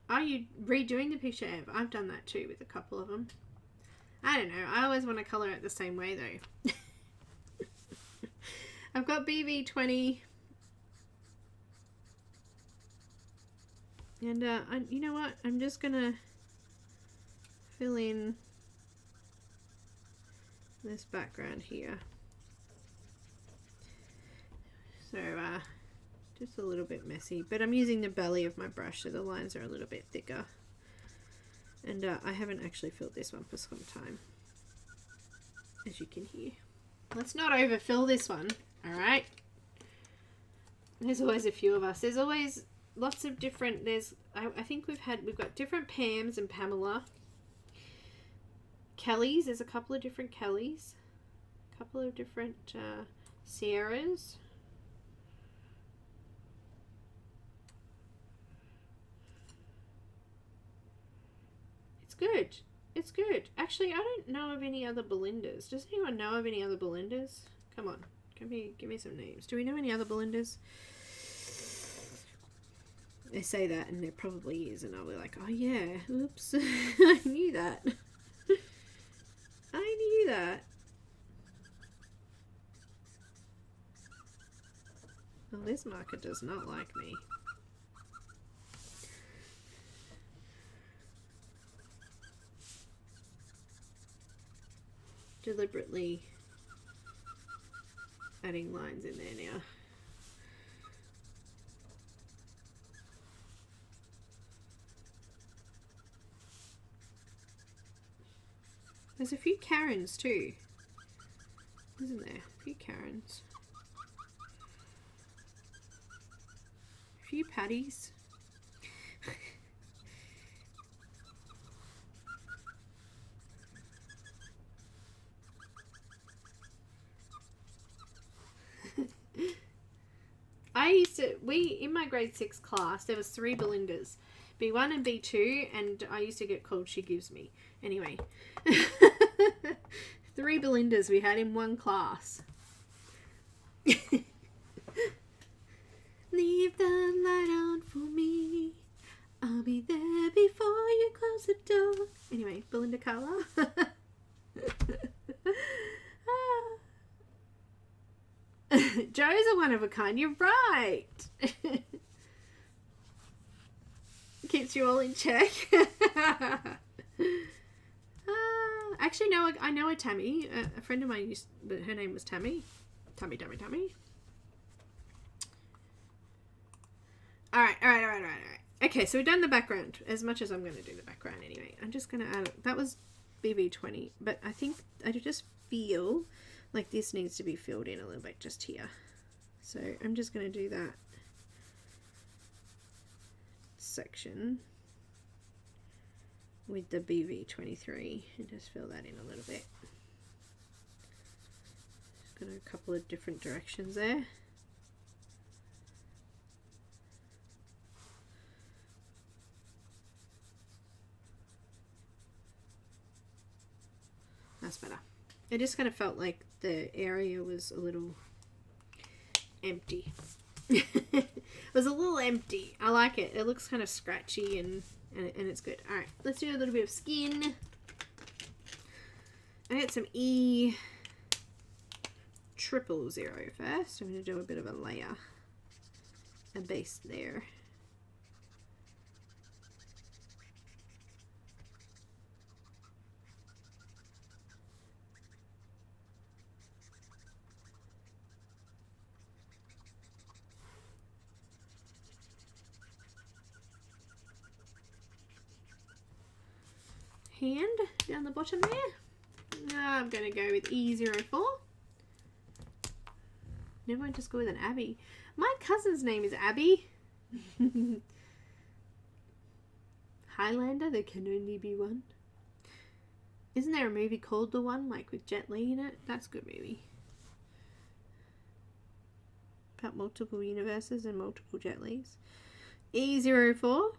Are you redoing the picture, Ev? I've done that too with a couple of them. I don't know, I always want to colour it the same way though. I've got BB20. And you know what, I'm just going to fill in this background here. So, just a little bit messy, but I'm using the belly of my brush so the lines are a little bit thicker. And I haven't actually filled this one for some time, as you can hear. Let's not overfill this one, alright? There's always a few of us. There's always lots of different, I think we've got different Pams and Pamela. Kellys, there's a couple of different Kellys. A couple of different Sierras. Good. It's good. Actually, I don't know of any other Belindas. Does anyone know of any other Belindas? Come on. Give me some names. Do we know any other Belindas? They say that and there probably is and I'll be like, oh yeah, oops. I knew that. I knew that. Well, this marker does not like me. Deliberately adding lines in there now. There's a few Carans too, isn't there? A few Carans. A few Patties. In my grade 6 class, there was 3 Belindas. B1 and B2, and I used to get called She Gives Me. Anyway. 3 Belindas we had in one class. Leave the light on for me. I'll be there before you close the door. Anyway, Belinda Carla. Joe's a one of a kind. You're right. Keeps you all in check. Actually, no, I know a Tammy. A friend of mine used, but her name was Tammy. Tammy. Alright. Okay, so we've done the background, as much as I'm going to do the background anyway. I'm just going to add, that was BB20, but I think, I just feel like this needs to be filled in a little bit just here. So I'm just going to do that section with the BV23 and just fill that in a little bit. Just got a couple of different directions there. That's better. I just kind of felt like the area was a little empty. It was a little empty. I like it. It looks kind of scratchy and it's good. Alright, let's do a little bit of skin. I got some E000 first. I'm going to do a bit of a layer, a base there. Hand down the bottom there. Now I'm going to go with E04. Never went to school with an Abby. My cousin's name is Abby. Highlander, there can only be one. Isn't there a movie called The One, like with Jet Li in it? That's a good movie. About multiple universes and multiple Jet Lis. E04.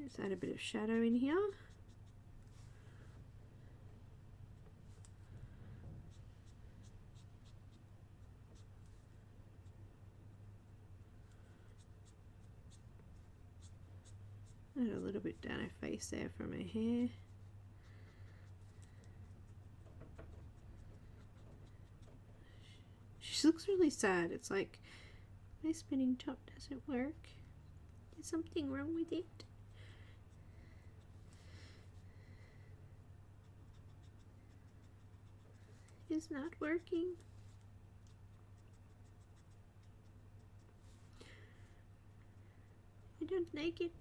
Let's add a bit of shadow in here. Add a little bit down her face there from her hair. She looks really sad. It's like, my spinning top doesn't work. Is something wrong with it? It's not working. I don't like it.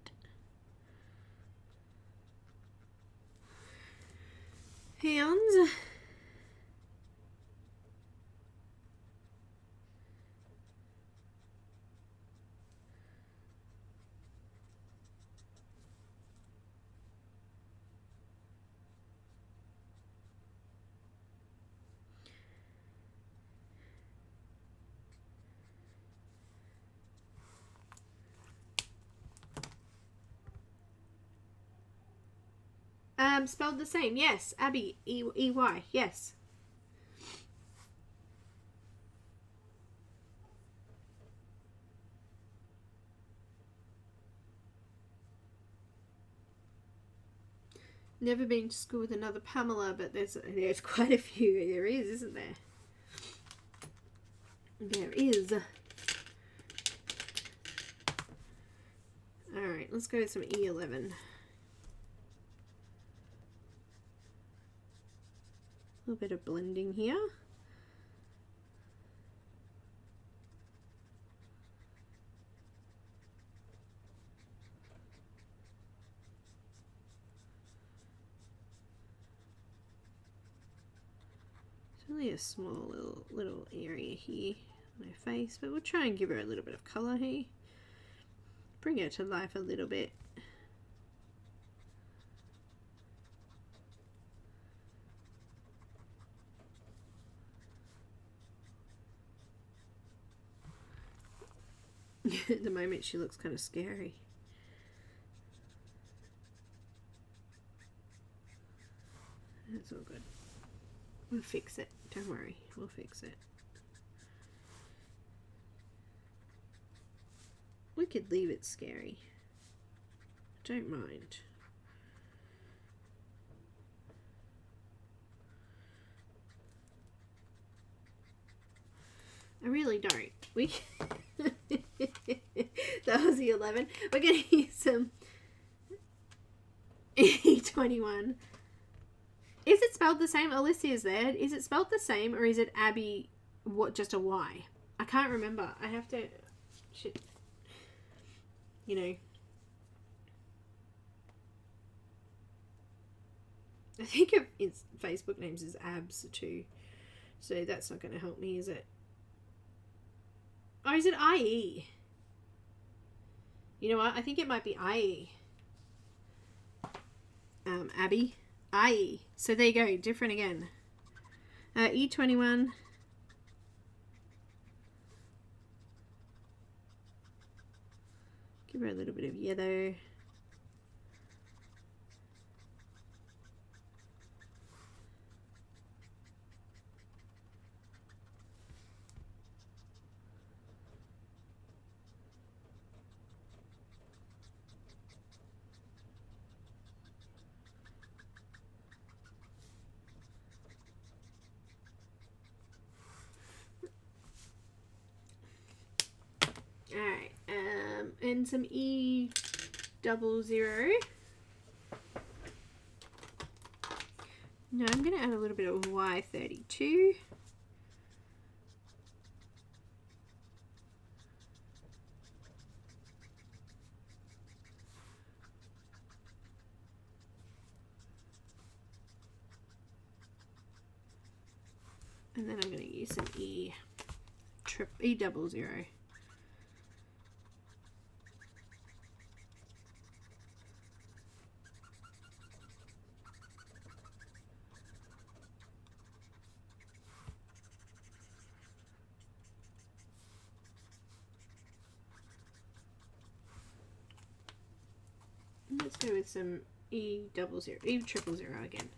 Hands. Spelled the same. Yes, Abby. E-Y. Yes. Never been to school with another Pamela, but there's quite a few. There is, isn't there? There is. Alright, let's go with some E11. A little bit of blending here. It's only a small little area here on her face, but we'll try and give her a little bit of colour here. Bring her to life a little bit. At the moment she looks kind of scary. That's all good. We'll fix it. Don't worry. We'll fix it. We could leave it scary. Don't mind. I really don't. We that was the 11. We're gonna use some E21. Is it spelled the same? Alicia's there. Is it spelled the same, or is it Abby? What? Just a Y? I can't remember. I have to. Shit. You know. I think its Facebook names is Abs too, so that's not going to help me, is it? Or is it IE? You know what? I think it might be IE. Abby. IE. So there you go. Different again. E21. Give her a little bit of yellow. Alright, and some E00. Now I'm going to add a little bit of Y32. And then I'm going to use some E00. Let's go with some E00 again.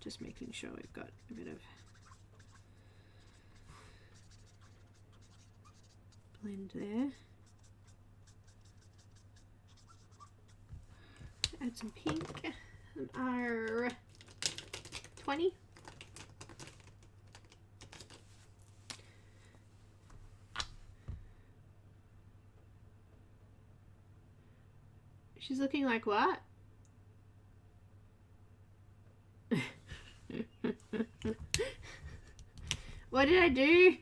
Just making sure we've got a bit of blend there. Add some pink, some R20. She's looking like what? What did I do?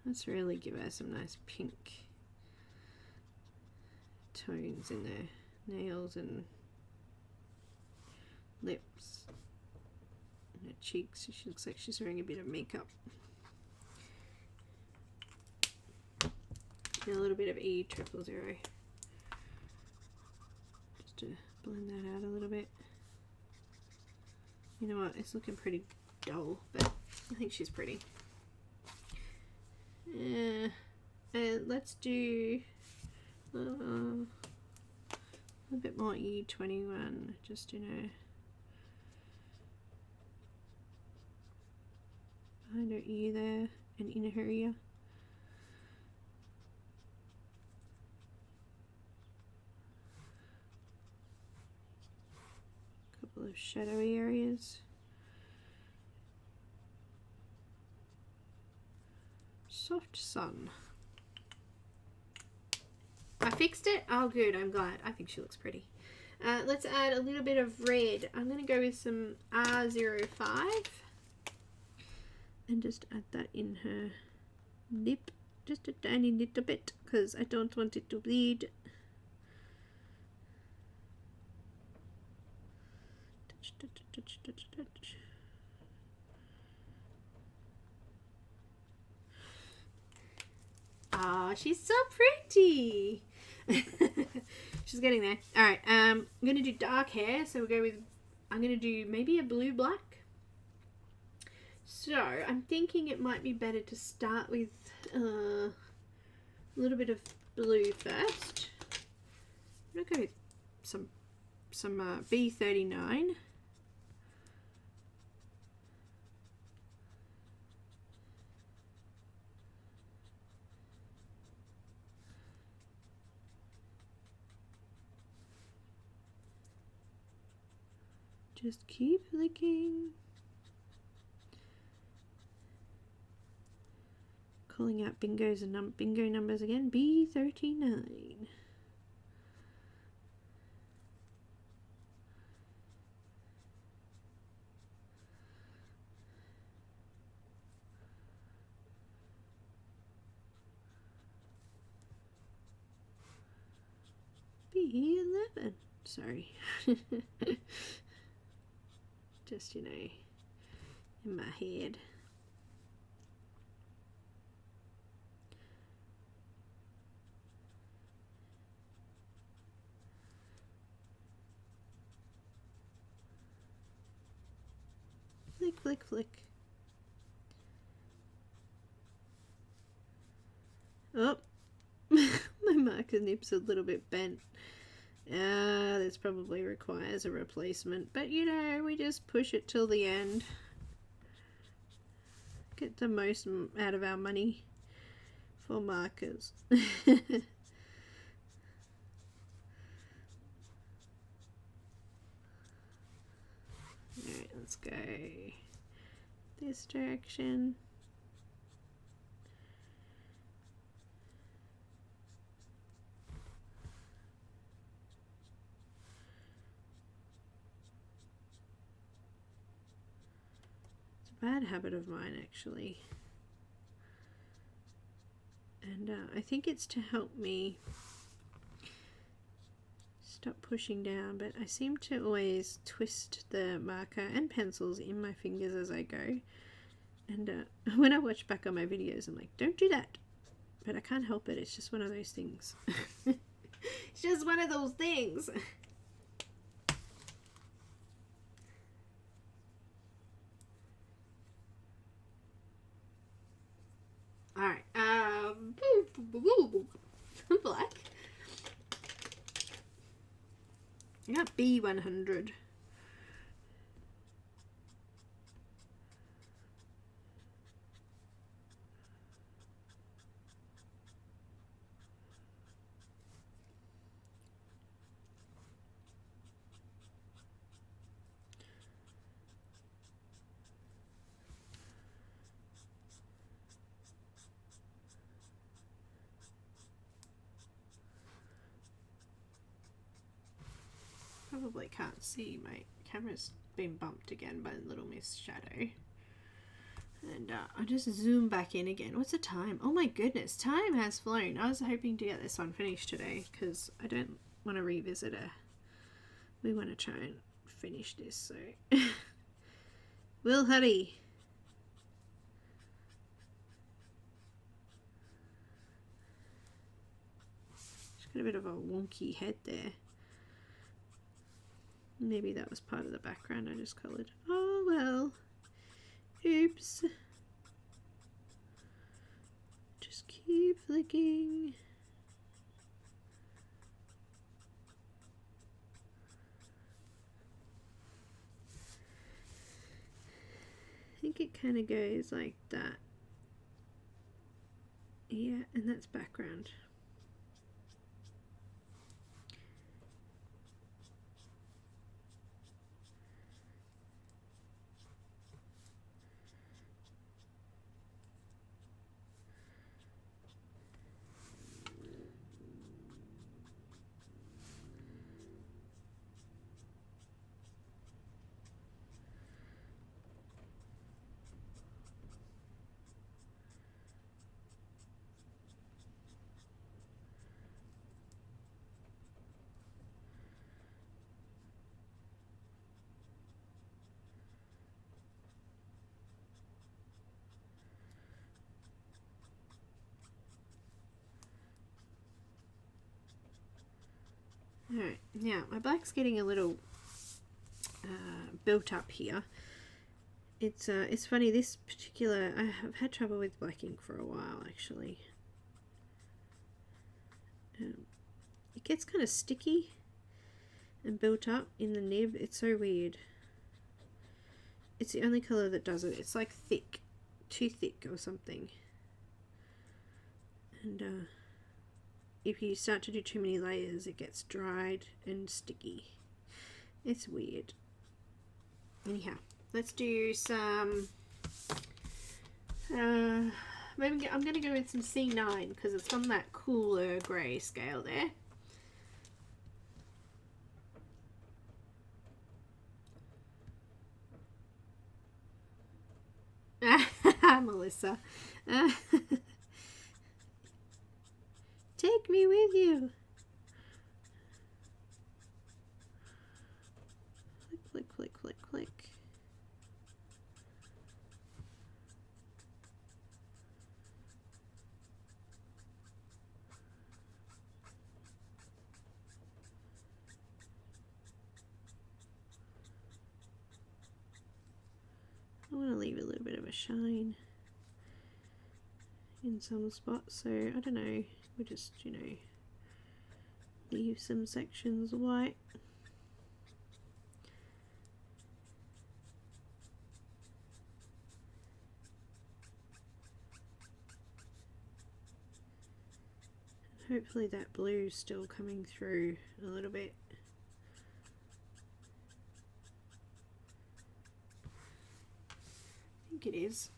Let's really give her some nice pink tones in there. Nails and lips. And her cheeks. She looks like she's wearing a bit of makeup. And a little bit of E00. Just to blend that out a little bit. You know what? It's looking pretty dull, but I think she's pretty. And let's do a bit more E21, just, you know, behind her ear there and in her ear. Couple of shadowy areas. Soft sun. I fixed it. Oh good, I'm glad. I think she looks pretty. Let's add a little bit of red. I'm going to go with some R05 and just add that in her lip, just a tiny little bit because I don't want it to bleed. Touch, touch, touch, touch, touch. Ah, she's so pretty. She's getting there. All right, I'm going to do dark hair. So we'll go with, I'm going to do maybe a blue black. So I'm thinking it might be better to start with a little bit of blue first. I'm gonna go with some B39. Just keep flicking. Calling out bingos and bingo numbers again. B39. B11. Sorry. Just, you know, in my head. Flick, flick, flick. Oh, my marker nib's a little bit bent. This probably requires a replacement, but you know, we just push it till the end. Get the most out of our money for markers. Alright, let's go this direction. Bad habit of mine actually, and I think it's to help me stop pushing down, but I seem to always twist the marker and pencils in my fingers as I go, and when I watch back on my videos I'm like, don't do that, but I can't help it. It's just one of those things. It's just one of those things. Alright, black. I got B100. Probably can't see, my camera's been bumped again by Little Miss Shadow. And I'll just zoom back in again. What's the time? Oh my goodness, time has flown. I was hoping to get this one finished today because I don't want to revisit it. We want to try and finish this, so we'll hurry. She's got a bit of a wonky head there. Maybe that was part of the background I just coloured. Oh well. Oops. Just keep flicking. I think it kind of goes like that. Yeah, and that's background. Alright, now my black's getting a little built up here, It's funny, this particular, I have had trouble with black ink for a while actually. It gets kind of sticky and built up in the nib. It's so weird. It's the only colour that does it. It's like thick, too thick or something. And if you start to do too many layers, it gets dried and sticky. It's weird. Anyhow, let's do some, maybe I'm going to go with some C9 because it's on that cooler grey scale there. Melissa. Take me with you. Click, click, click, click, click. I want to leave a little bit of a shine in some spots, so I don't know, we'll just, you know, leave some sections white. Hopefully that blue's still coming through a little bit. I think it is.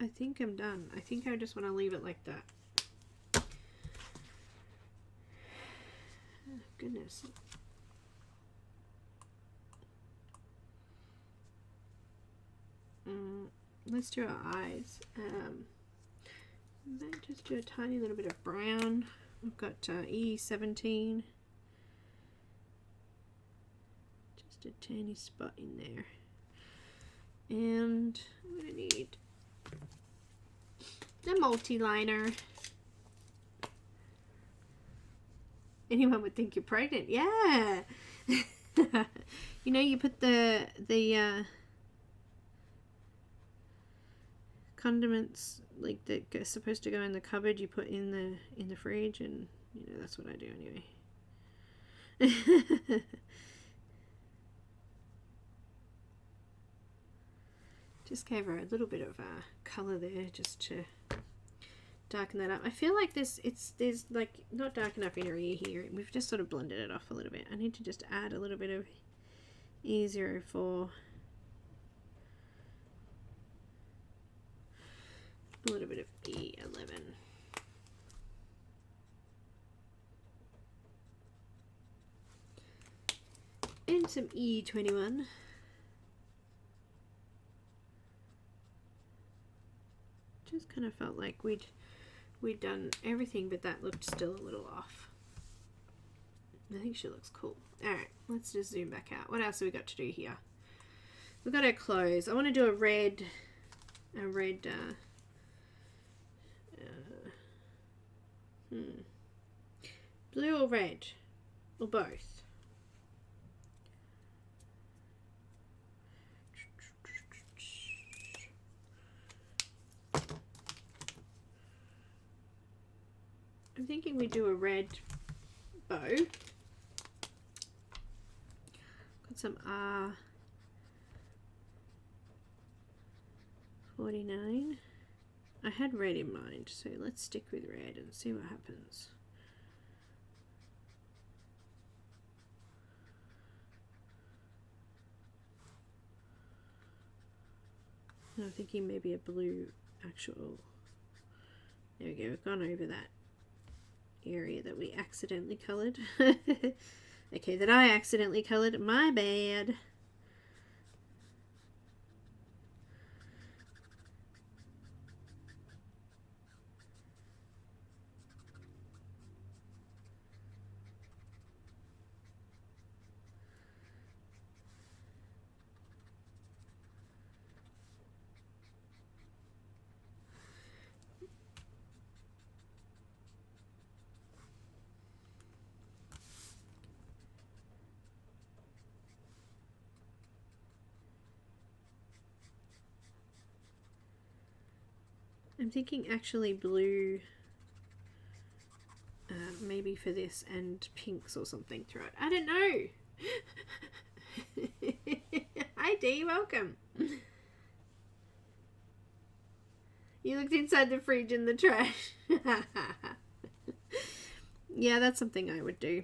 I think I'm done. I think I just want to leave it like that. Oh, goodness. Let's do our eyes. Might just do a tiny little bit of brown. I've got E17. Just a tiny spot in there. And I'm going to need a multi-liner. Anyone would think you're pregnant. Yeah. You know, you put the condiments like that are supposed to go in the cupboard, you put in the fridge, and you know that's what I do anyway. Just gave her a little bit of colour there just to darken that up. I feel like there's like not dark enough in her ear here. We've just sort of blended it off a little bit. I need to just add a little bit of E04. A little bit of E11. And some E21. Just kind of felt like we'd done everything, but that looked still a little off. I think she looks cool. Alright, let's just zoom back out. What else have we got to do here? We've got our clothes. I want to do a red blue or red, or both. I'm thinking we do a red bow. Got some R49. I had red in mind, so let's stick with red and see what happens. I'm thinking maybe a blue actual. There we go, we've gone over that area that we accidentally coloured. Okay, that I accidentally coloured, my bad. I'm thinking actually blue, maybe for this, and pinks or something throughout. I don't know. Hi Dee, welcome. You looked inside the fridge in the trash. Yeah, that's something I would do.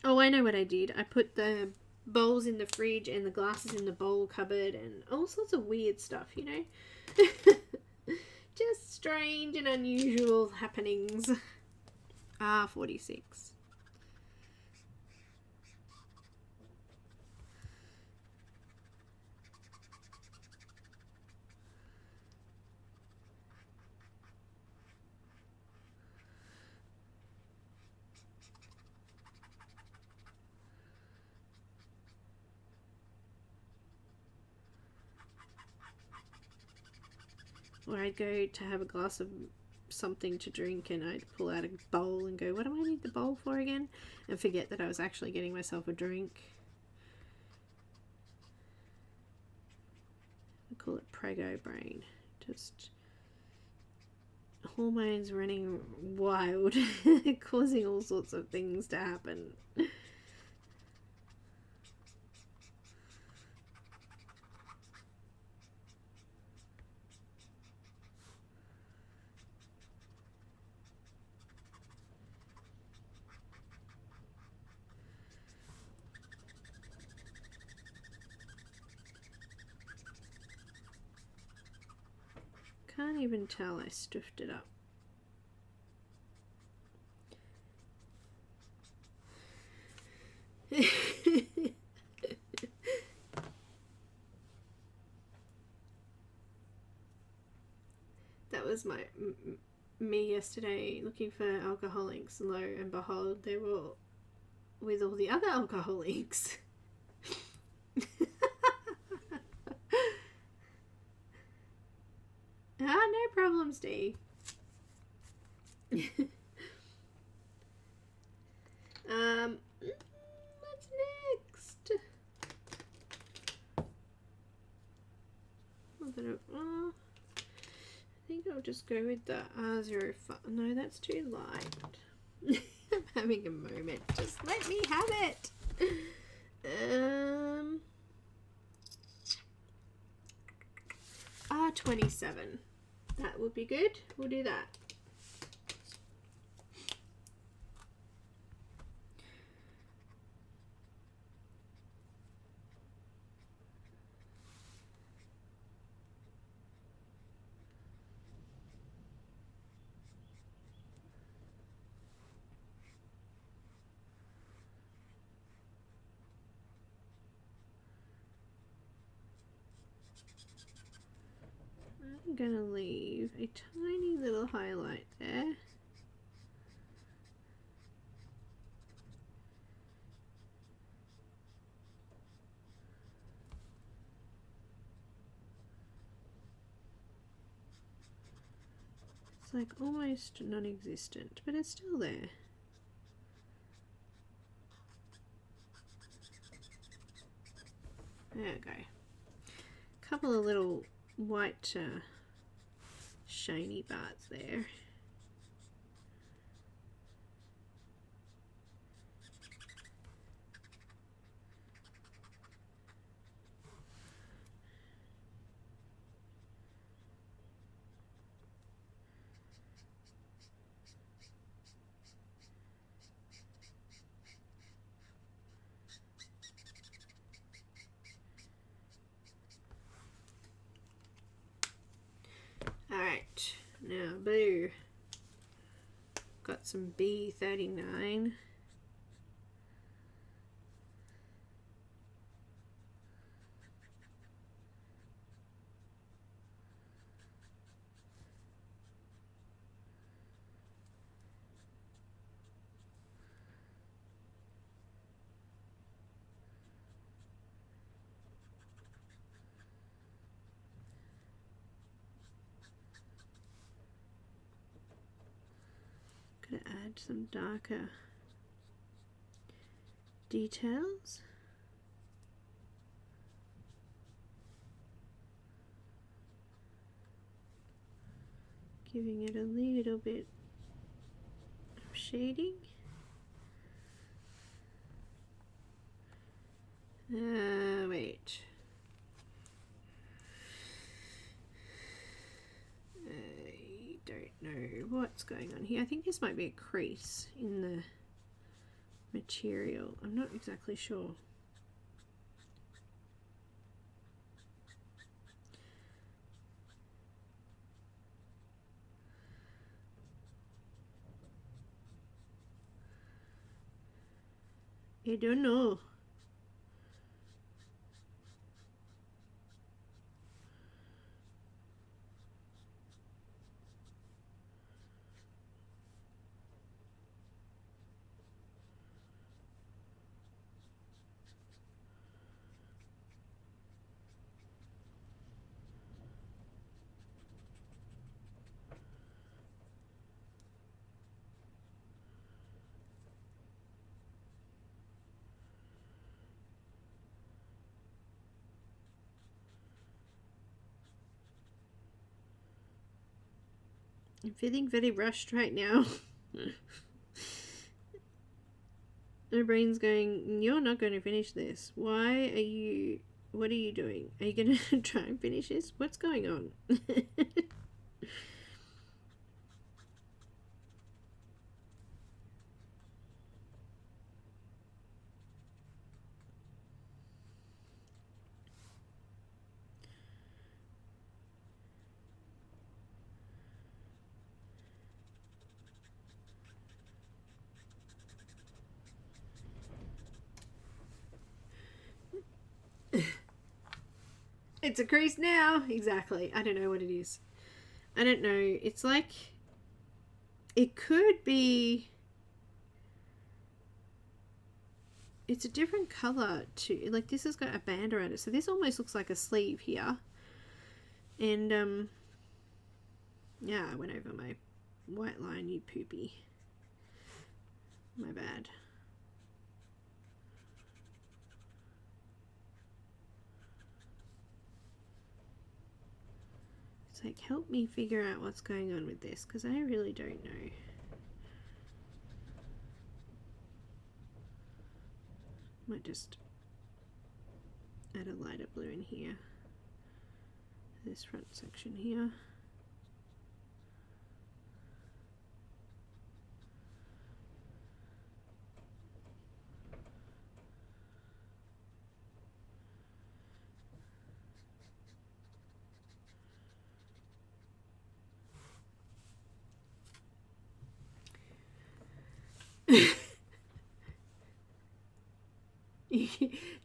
Oh, I know what I did. I put the bowls in the fridge and the glasses in the bowl cupboard and all sorts of weird stuff, you know. Just strange and unusual happenings. Ah, 46. Or I'd go to have a glass of something to drink and I'd pull out a bowl and go, what do I need the bowl for again? And forget that I was actually getting myself a drink. I call it prego brain. Just hormones running wild, causing all sorts of things to happen. Can't even tell I stuffed it up. That was me yesterday looking for alcoholics. Lo and behold, they were with all the other alcoholics. Ah, no problem, Steve. What's next? I think I'll just go with the R05. No, that's too light. I'm having a moment. Just let me have it. R27. That would be good. We'll do that. I'm going to leave a tiny little highlight there. It's like almost non-existent, but it's still there. There we go. Couple of little white shiny parts there. Alright, now blue. Got some B39. Gonna add some darker details. giving it a little bit of shading. Wait. I don't know what's going on here. I think this might be a crease in the material. I'm not exactly sure. I don't know. I'm feeling very rushed right now. My brain's going, you're not going to finish this. Why are you, what are you doing? Are you going to try and finish this? What's going on? It's a crease now. Exactly. I don't know what it is. I don't know. It's like, it could be, it's a different color too. Like this has got a band around it. So this almost looks like a sleeve here. And yeah, I went over my white line, you poopy. My bad. It's like, help me figure out what's going on with this, because I really don't know. Might just add a lighter blue in here. This front section here.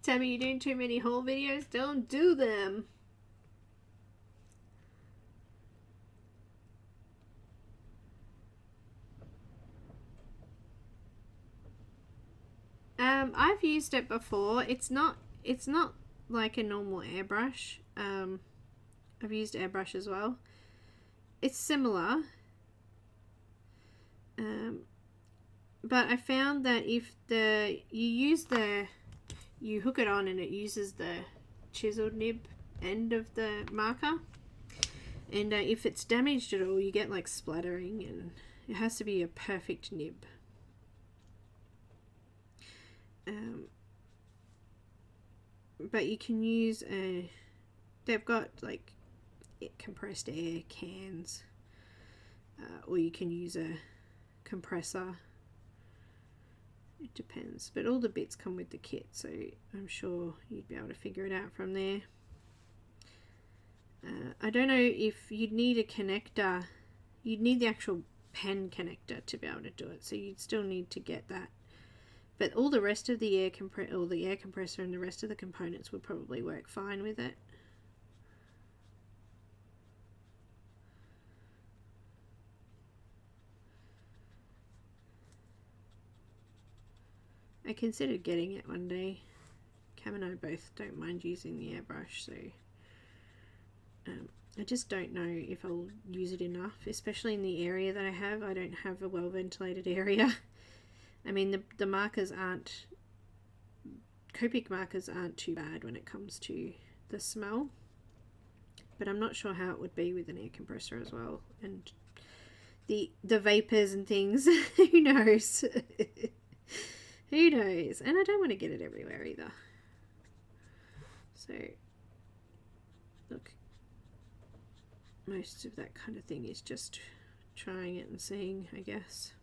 Tell me you're doing too many haul videos, don't do them. I've used it before. It's not like a normal airbrush. I've used airbrush as well. It's similar. But I found that if you hook it on and it uses the chiseled nib end of the marker, and if it's damaged at all, you get like splattering, and it has to be a perfect nib. But you can use they've got like compressed air cans, or you can use a compressor. It depends, but all the bits come with the kit, so I'm sure you'd be able to figure it out from there. I don't know if you'd need a connector. You'd need the actual pen connector to be able to do it, so you'd still need to get that. But all the rest of the air compressor and the rest of the components would probably work fine with it. I considered getting it one day. Cam and I both don't mind using the airbrush, so I just don't know if I'll use it enough, especially in the area that I have. I don't have a well ventilated area. I mean, the markers aren't, Copic markers aren't too bad when it comes to the smell, but I'm not sure how it would be with an air compressor as well. And the vapors and things. Who knows? Who knows? And I don't want to get it everywhere either. So look, most of that kind of thing is just trying it and seeing, I guess.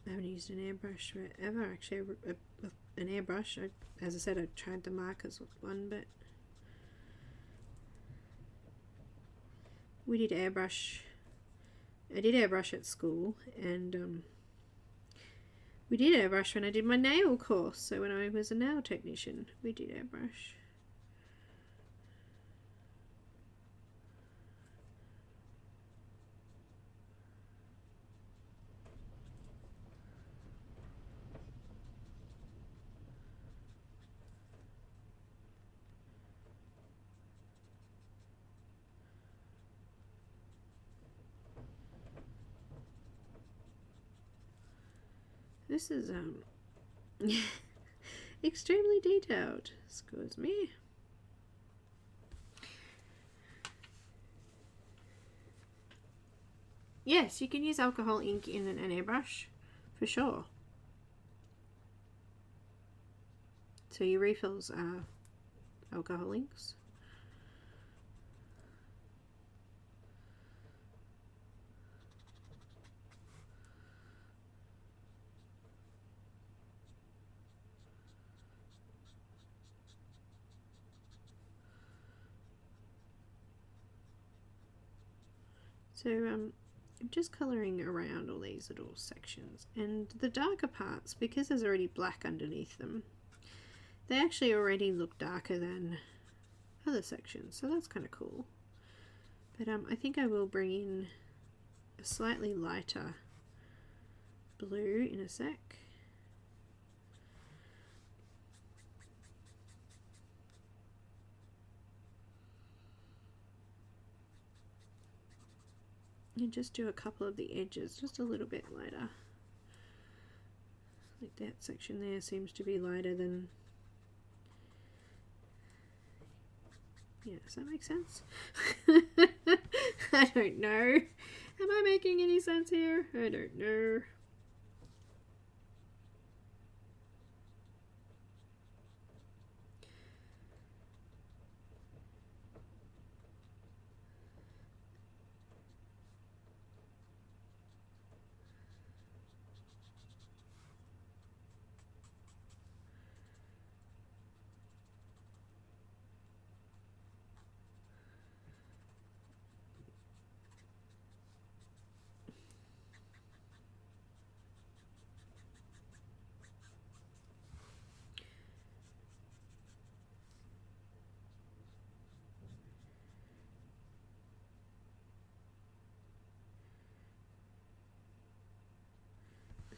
I haven't used an airbrush forever, actually. An airbrush. As I said, I tried the markers with one, but we did airbrush. I did airbrush at school, and we did airbrush when I did my nail course. So when I was a nail technician, we did airbrush. This is extremely detailed. Excuse me. Yes, you can use alcohol ink in an airbrush for sure. So your refills are alcohol inks. So I'm just colouring around all these little sections, and the darker parts, because there's already black underneath them, they actually already look darker than other sections, so that's kind of cool. But I think I will bring in a slightly lighter blue in a sec. And just do a couple of the edges just a little bit lighter. Like that section there seems to be lighter than... Yeah, does that make sense? I don't know. Am I making any sense here? I don't know.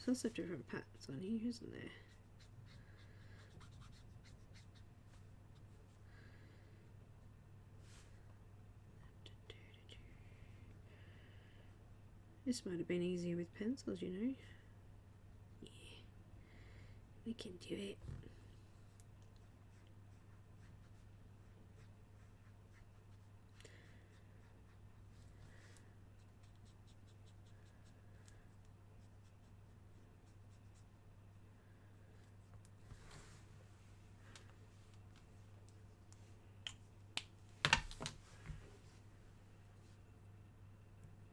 There's lots of different patterns on here, isn't there? This might have been easier with pencils, you know. Yeah, we can do it.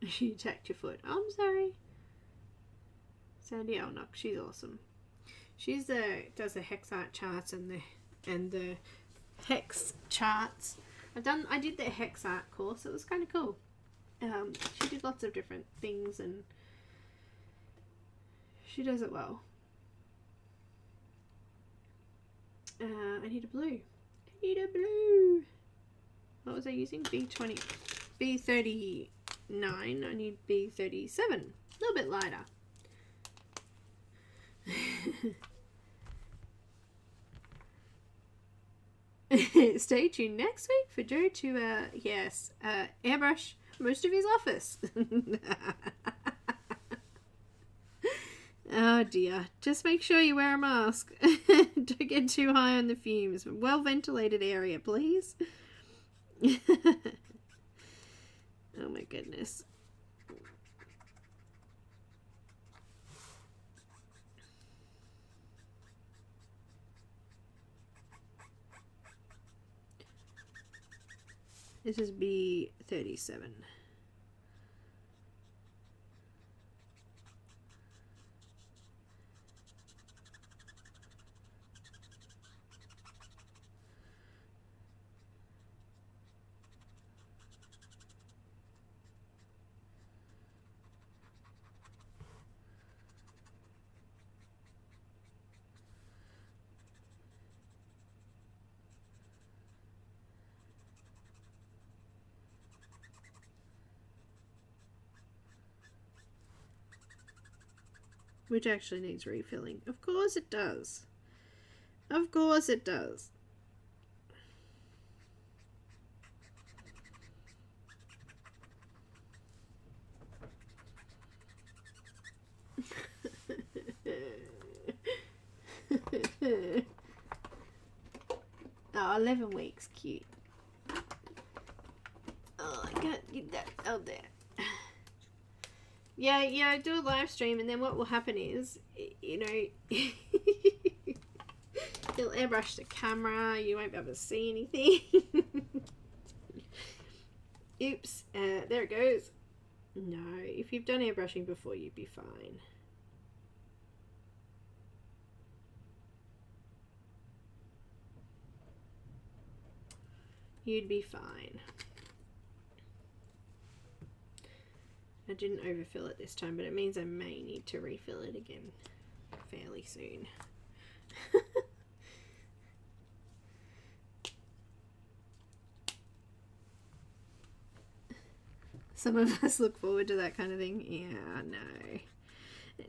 She attacked your foot. Oh, I'm sorry. Sandy Elnock, she's awesome. She's does the hex art charts and the hex charts. I did the hex art course. It was kind of cool. She did lots of different things and she does it well. I need a blue. I need a blue. What was I using? B20, B39. I need B37. A little bit lighter. Stay tuned next week for Joe to airbrush most of his office. Oh dear. Just make sure you wear a mask. Don't get too high on the fumes. Well ventilated area, please. Oh my goodness. This is B37. Which actually needs refilling. Of course it does. Of course it does. Oh, 11 weeks. Cute. Oh, I can't get that out there. Yeah, do a live stream, and then what will happen is, you know, you'll airbrush the camera, you won't be able to see anything. Oops, there it goes. No, if you've done airbrushing before, you'd be fine. You'd be fine. I didn't overfill it this time, but it means I may need to refill it again fairly soon. Some of us look forward to that kind of thing. Yeah, no.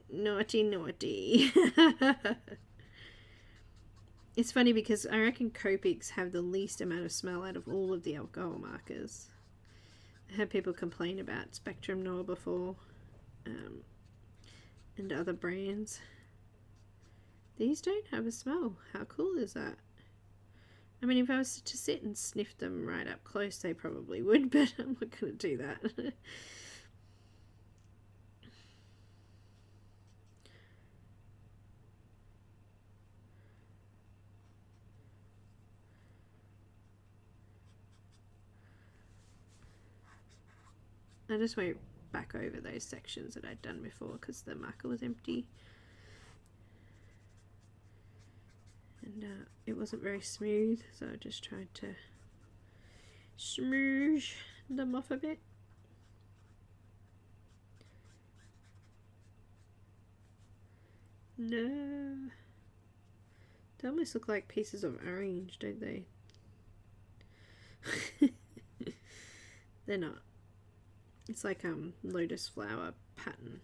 Naughty, naughty. It's funny because I reckon Copics have the least amount of smell out of all of the alcohol markers. I had people complain about Spectrum Noir before, and other brands. These don't have a smell. How cool is that? I mean, if I was to sit and sniff them right up close, they probably would, but I'm not going to do that. I just went back over those sections that I'd done before because the marker was empty. And it wasn't very smooth, so I just tried to smoosh them off a bit. No. They almost look like pieces of orange, don't they? They're not. It's like lotus flower pattern.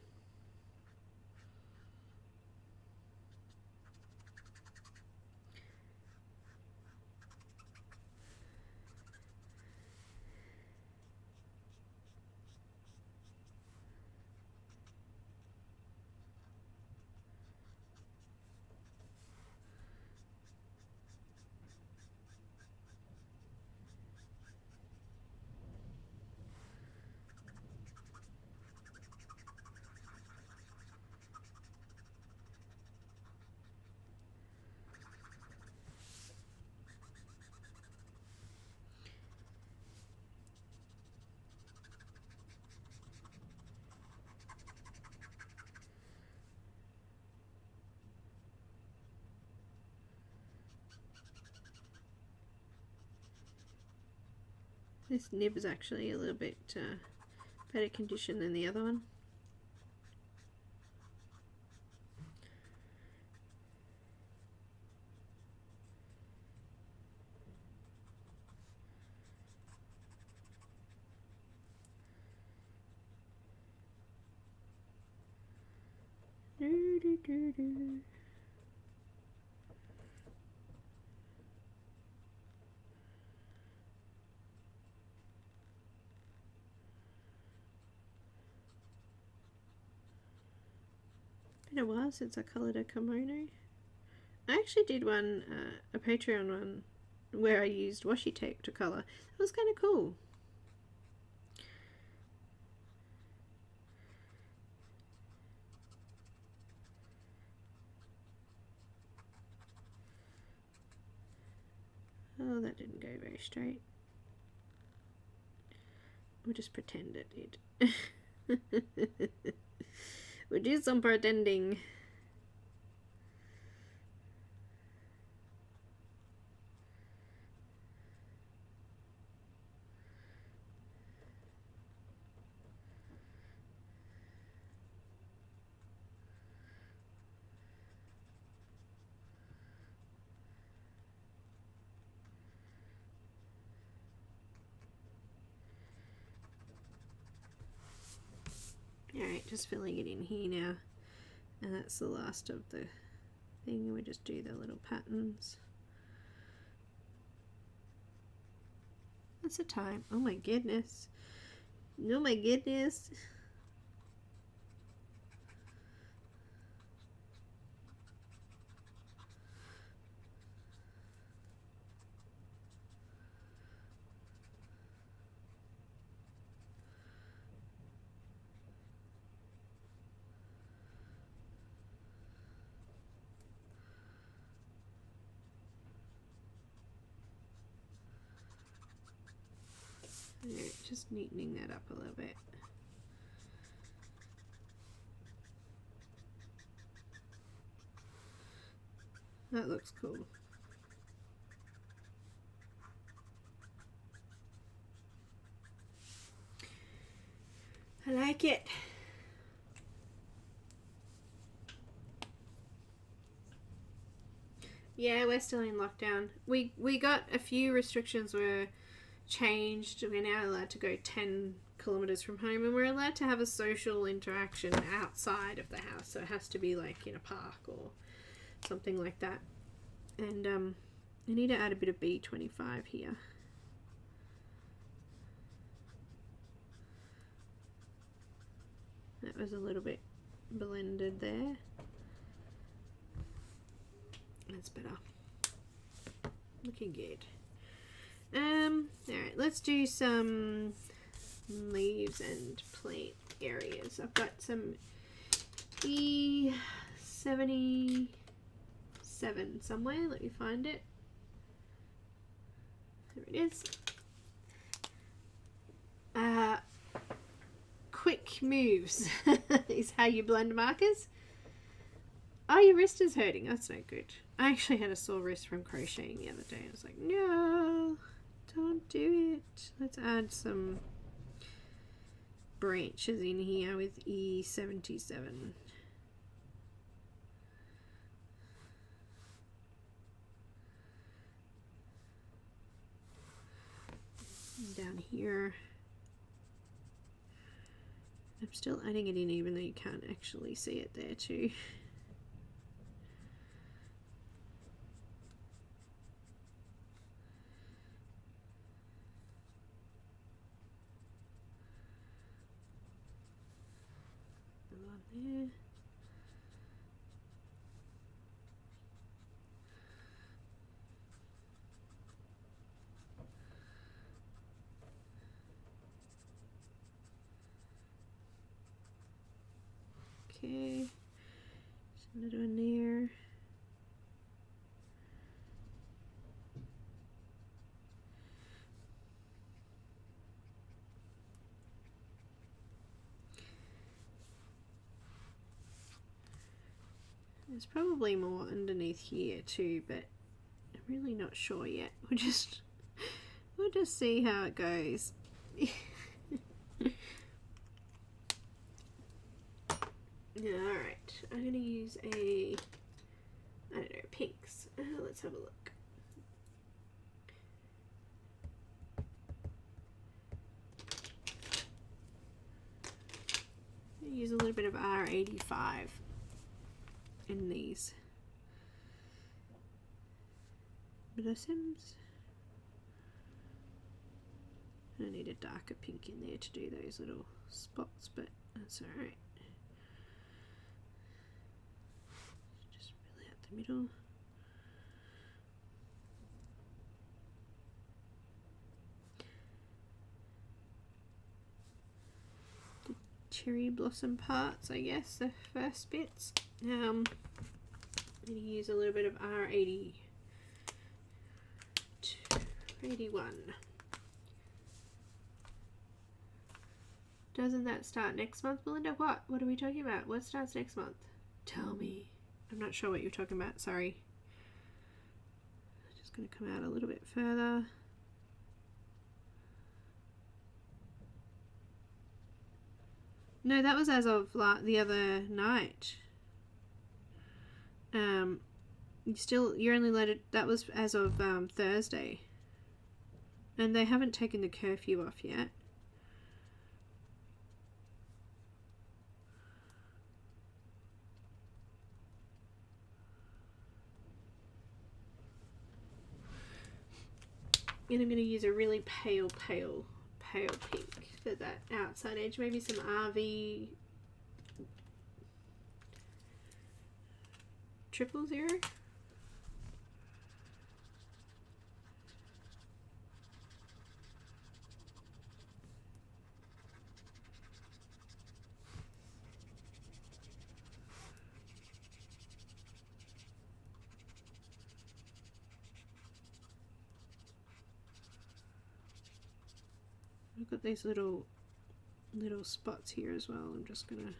This nib is actually a little bit better condition than the other one. been a while since I coloured a kimono. I actually did one, a Patreon one, where I used washi tape to colour. It was kind of cool. Oh, that didn't go very straight. We'll just pretend it did. We'll do some pretending. Alright, just filling it in here now. And that's the last of the thing. We just do the little patterns. What's the time? Oh my goodness. Oh my goodness. Alright, just neatening that up a little bit. That looks cool. I like it. Yeah, we're still in lockdown. We got a few restrictions were changed. We're now allowed to go 10 kilometers from home, and we're allowed to have a social interaction outside of the house. So it has to be like in a park or something like that. And I need to add a bit of B25 here. That was a little bit blended there. That's better. Looking good. Alright, let's do some leaves and plant areas. I've got some E77 somewhere. Let me find it. There it is. Quick moves is how you blend markers. Oh, your wrist is hurting. That's no good. I actually had a sore wrist from crocheting the other day. I was like, no, don't do it. Let's add some branches in here with E77. Down here. I'm still adding it in even though you can't actually see it there too. There. Okay, send it on there. There's probably more underneath here too, but I'm really not sure yet. We'll just see how it goes. Alright, I'm going to use I don't know, pinks. Let's have a look. Use a little bit of R85 in these blossoms. I need a darker pink in there to do those little spots, but that's alright. middle. The cherry blossom parts, I guess, the first bits. I'm going to use a little bit of R80 to 81. Doesn't that start next month, Melinda? What? What are we talking about? What starts next month? Tell me. I'm not sure what you're talking about, sorry. Just going to come out a little bit further. No, that was as of the other night. You're only let it, that was as of Thursday. And they haven't taken the curfew off yet. And I'm going to use a really pale pink for that outside edge. Maybe some RV 000. I've got these little spots here as well. I'm just gonna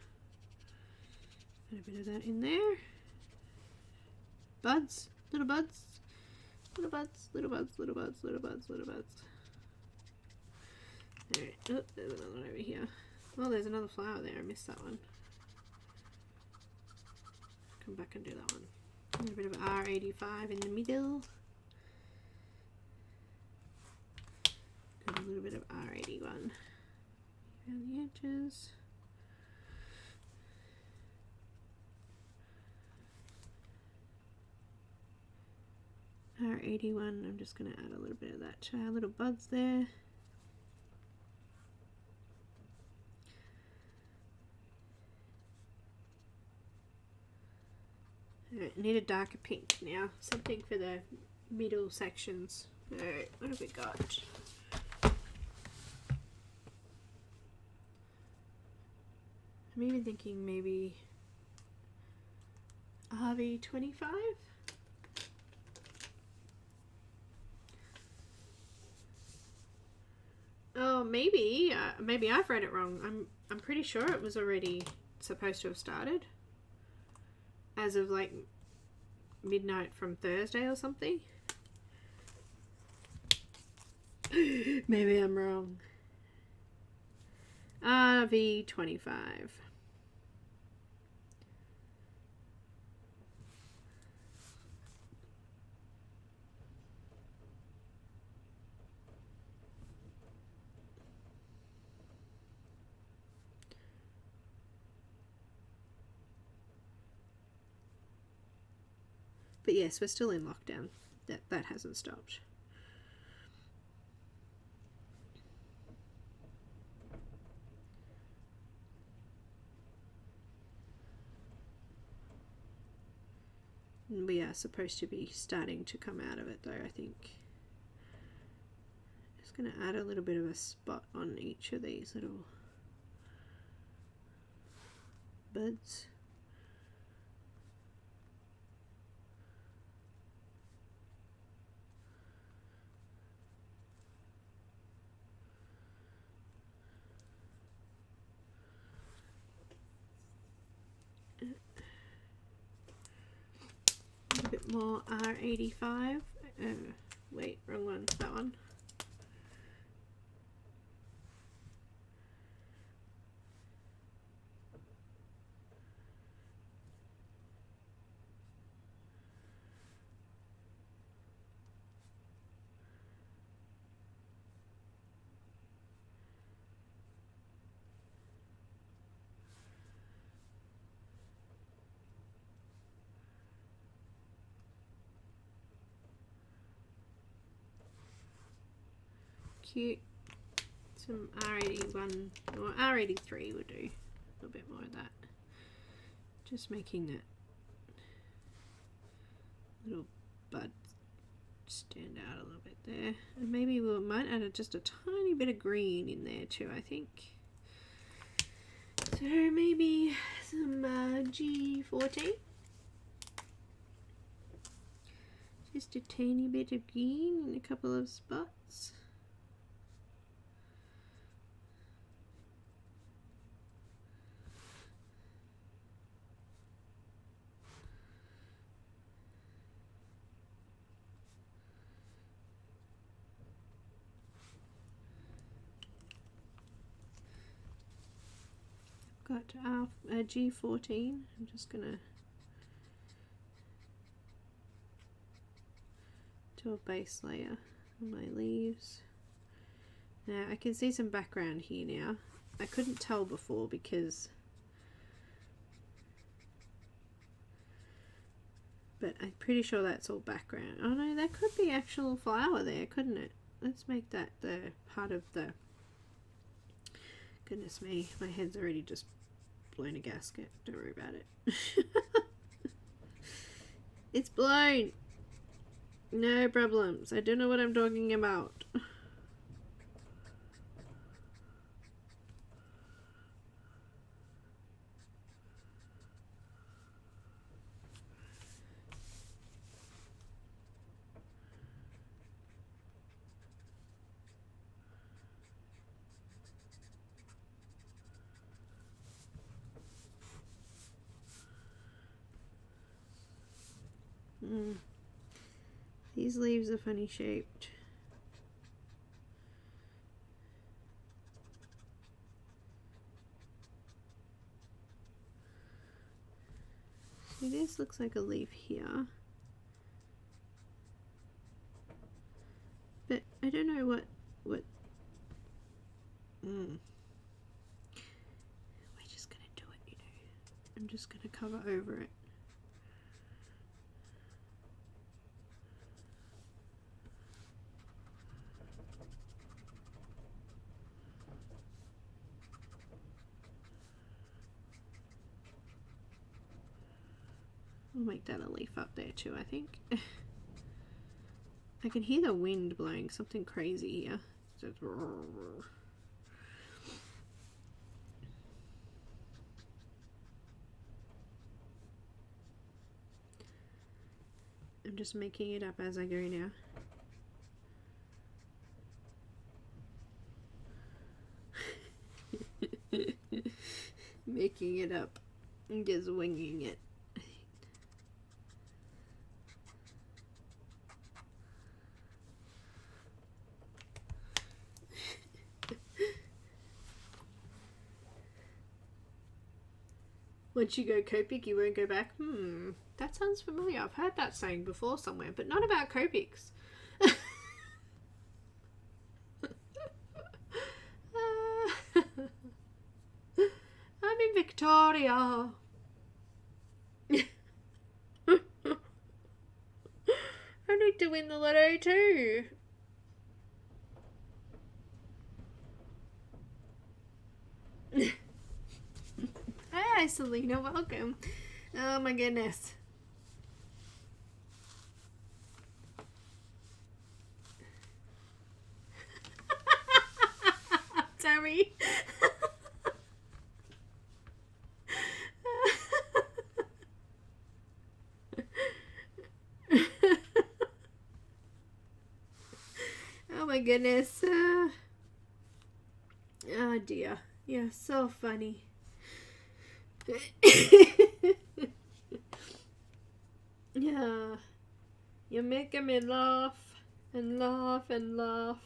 add a bit of that in there. Buds, little buds, little buds, little buds, little buds, little buds, little buds. Alright, oh, there's another one over here. Oh, there's another flower there. I missed that one. Come back and do that one. A little bit of R85 in the middle. And a little bit of R81 around the edges. R81, I'm just going to add a little bit of that to our little buds there. Alright, need a darker pink now. Something for the middle sections. Alright, what have we got? I'm even thinking maybe RV25? Oh, maybe. Maybe I've read it wrong. I'm pretty sure it was already supposed to have started. As of like midnight from Thursday or something. Maybe I'm wrong. RV25. But yes, we're still in lockdown. That hasn't stopped. And we are supposed to be starting to come out of it though, I think. Just going to add a little bit of a spot on each of these little buds. A bit more R85. Wait, wrong one. That one. Cute. Some R81 or R83 would do. A little bit more of that. Just making that little buds stand out a little bit there. And maybe we might add just a tiny bit of green in there too, I think. So maybe some G14. Just a tiny bit of green in a couple of spots. Got our G14. I'm just gonna do a base layer on my leaves. Now I can see some background here now. I couldn't tell before because, but I'm pretty sure that's all background. Oh no, that could be actual flower there, couldn't it? Let's make that the part of the, goodness me, my head's already just blown a gasket. Don't worry about it. It's blown. No problems. I don't know what I'm talking about. These leaves are funny shaped. See, this looks like a leaf here. But I don't know what we're just gonna do it, you know. I'm just gonna cover over it. I'll make that a leaf up there too, I think. I can hear the wind blowing something crazy here. So I'm just making it up as I go now. Making it up and just winging it. Once you go Copic, you won't go back. That sounds familiar. I've heard that saying before somewhere, but not about Copics. I'm in Victoria. I need to win the lotto too. Hi Selena, welcome. Oh my goodness. Sorry. Oh my goodness. Oh dear. You're so funny. Yeah, you're making me laugh and laugh and laugh.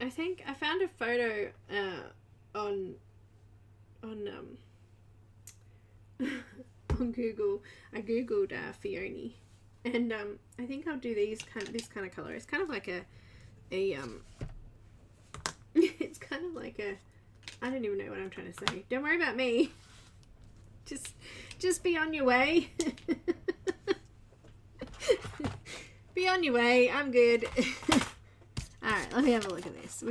I think I found a photo on Google. I googled Fiona, and I think I'll do this kind of color. It's kind of like a it's kind of like a, I don't even know what I'm trying to say. Don't worry about me. Just be on your way. Be on your way. I'm good. Alright, let me have a look at this.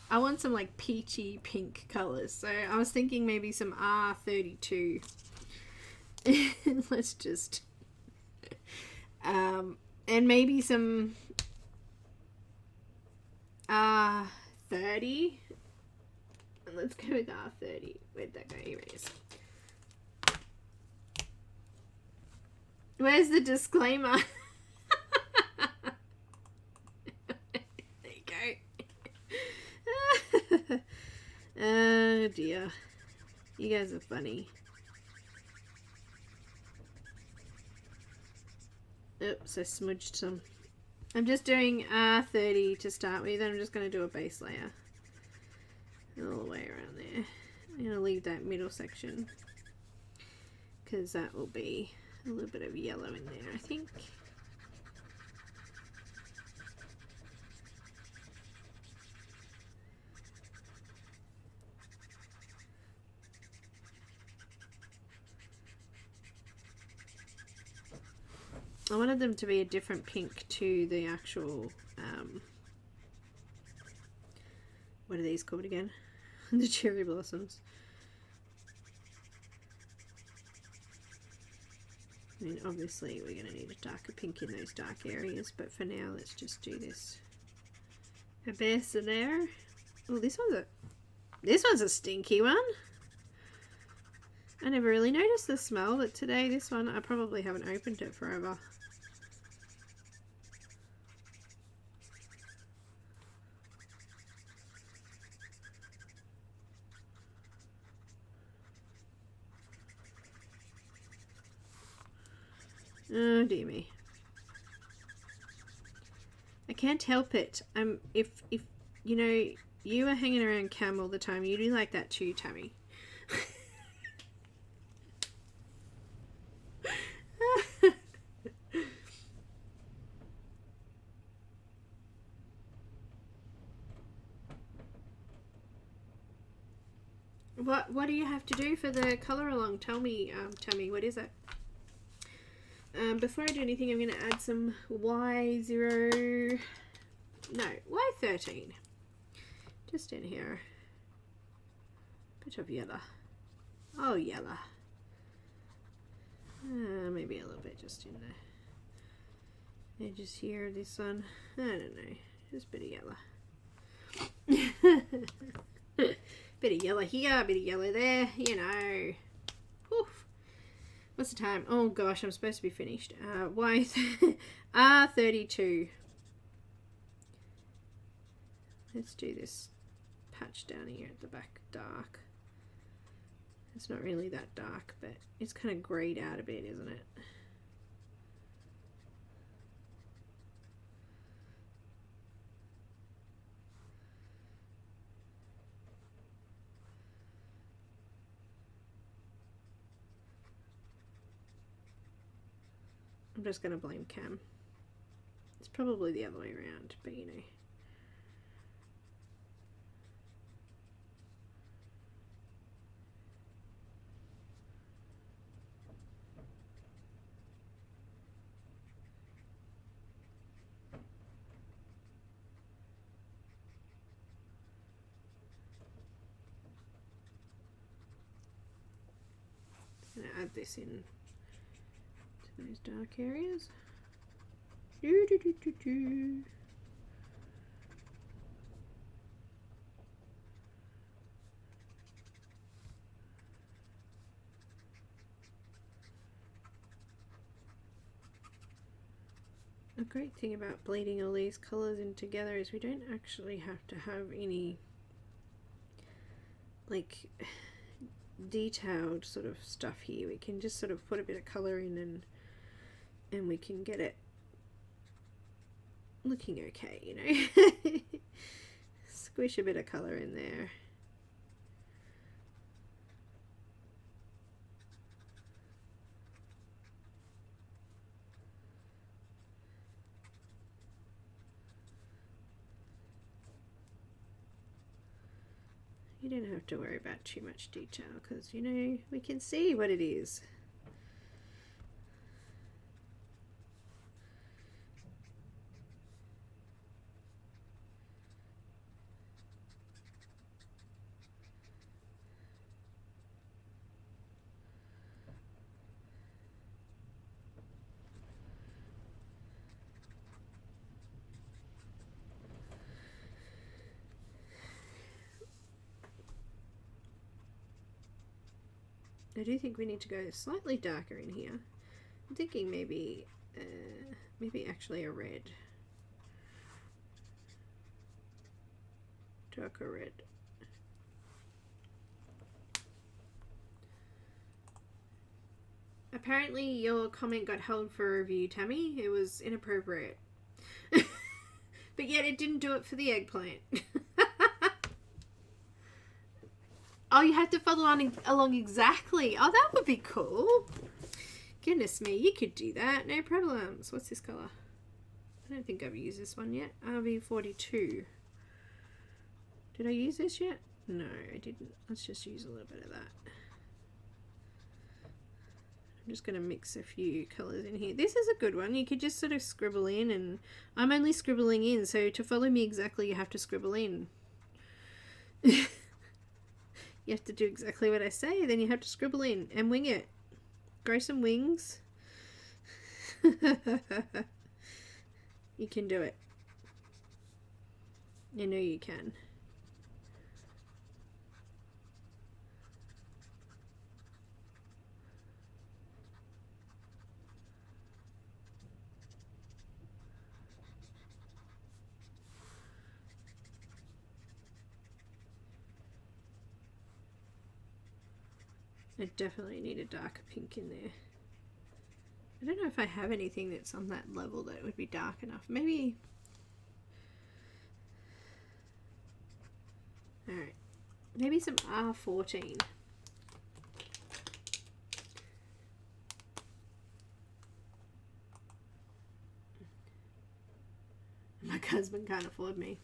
I want some like peachy pink colors. So I was thinking maybe some R32. Let's just, and maybe some R30. Let's go with R30. Where'd that go? Here it is. Where's the disclaimer? There you go. Oh dear. You guys are funny. Oops, I smudged some. I'm just doing R30 to start with, and I'm just going to do a base layer all the way around there. I'm going to leave that middle section because that will be a little bit of yellow in there, I think. I wanted them to be a different pink to the actual, what are these called again? The cherry blossoms. I mean, obviously we're going to need a darker pink in those dark areas, but for now let's just do this. A base there. Oh, this one's a stinky one. I never really noticed the smell, but today this one, I probably haven't opened it forever. Oh dear me. I can't help it. If you know, you are hanging around Cam all the time, you do like that too, Tammy. What do you have to do for the color along? Tell me, Tammy, what is it? Before I do anything, I'm going to add some Y13. Just in here. Bit of yellow. Oh, yellow. Maybe a little bit just in the edges here. This one, I don't know. Just a bit of yellow. Bit of yellow here, bit of yellow there, you know. Oof. What's the time? Oh gosh, I'm supposed to be finished. R32. Let's do this patch down here at the back dark. It's not really that dark, but it's kind of grayed out a bit, isn't it? I'm just going to blame Cam. It's probably the other way around, but you know. I'm going to add this in those dark areas. A great thing about bleeding all these colours in together is we don't actually have to have any like detailed sort of stuff here. We can just sort of put a bit of colour in and we can get it looking okay, you know. Squish a bit of colour in there. You don't have to worry about too much detail because, you know, we can see what it is. I do think we need to go slightly darker in here. I'm thinking maybe actually a red. Darker red. Apparently your comment got held for review, Tammy. It was inappropriate. But yet it didn't do it for the eggplant. Oh, you have to follow on along exactly. Oh, that would be cool. Goodness me, you could do that. No problems. What's this colour? I don't think I've used this one yet. RV42. Did I use this yet? No, I didn't. Let's just use a little bit of that. I'm just going to mix a few colours in here. This is a good one. You could just sort of scribble in, and I'm only scribbling in, so to follow me exactly you have to scribble in. You have to do exactly what I say, then you have to scribble in and wing it. Grow some wings. You can do it. You know you can. I definitely need a darker pink in there. I don't know if I have anything that's on that level that would be dark enough. Maybe. Alright. Maybe some R14. My husband can't afford me.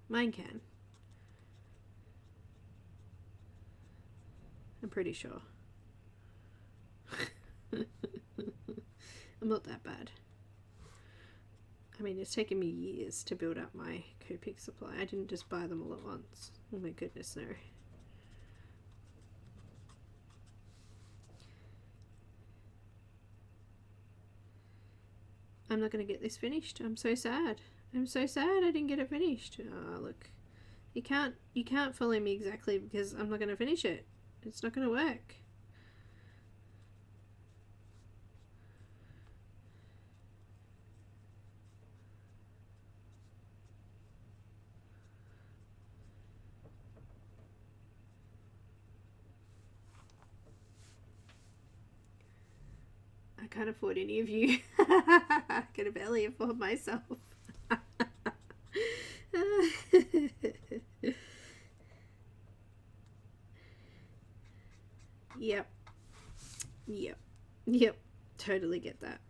Mine can. I'm pretty sure. I'm not that bad. I mean, it's taken me years to build up my Copic supply. I didn't just buy them all at once. Oh my goodness, no. I'm not going to get this finished. I'm so sad. I'm so sad I didn't get it finished. Oh, look. You can't follow me exactly because I'm not going to finish it. It's not going to work. I can't afford any of you. I can barely afford myself. Yep. Totally get that.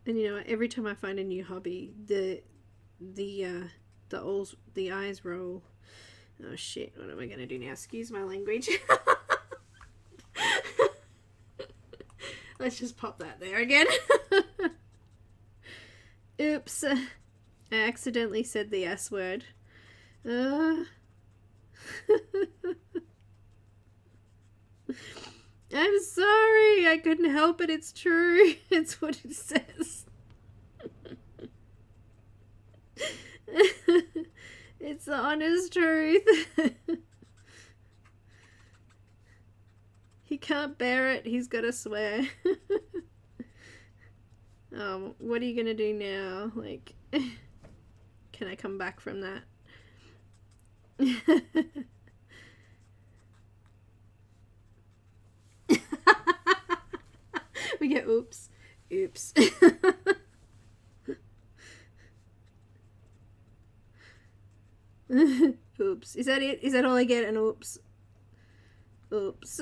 And you know what? Every time I find a new hobby, the eyes roll. Oh shit, what am I gonna do now? Excuse my language. Let's just pop that there again. Oops. I accidentally said the S word. I'm sorry. I couldn't help it. It's true. It's what it says. It's the honest truth. He can't bear it. He's got to swear. What are you going to do now? Like, can I come back from that? We get oops. Oops. Oops. Is that it? Is that all I get? An oops. Oops.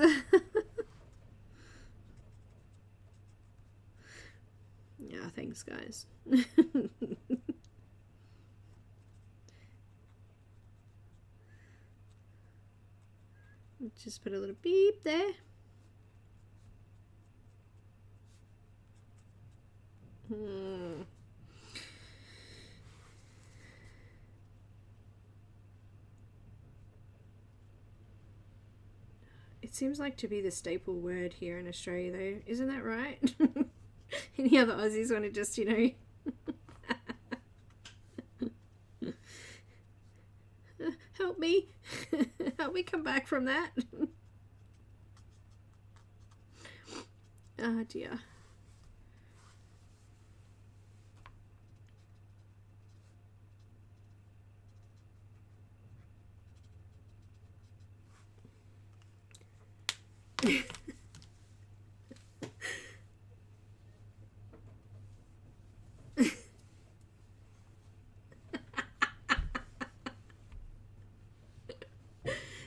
Yeah, thanks guys. Just put a little beep there. It seems like to be the staple word here in Australia, though. Isn't that right? Any other Aussies want to just, you know... help me. Help me come back from that. Oh, dear.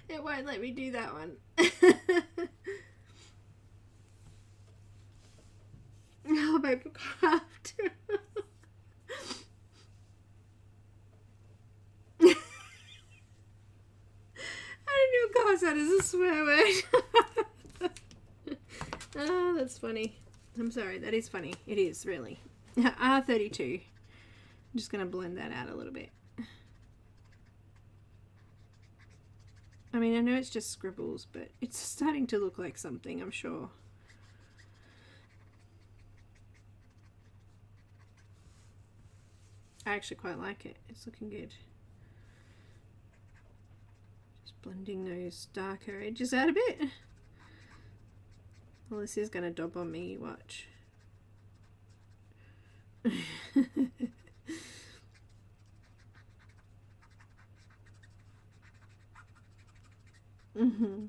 It won't let me do that one. Oh, papercraft. I didn't even cast that as a swear word. Oh, that's funny. I'm sorry, that is funny. It is, really. R32. I'm just going to blend that out a little bit. I mean, I know it's just scribbles, but it's starting to look like something, I'm sure. I actually quite like it. It's looking good. Just blending those darker edges out a bit. Well, this is going to dob on me, watch. Mm-hmm.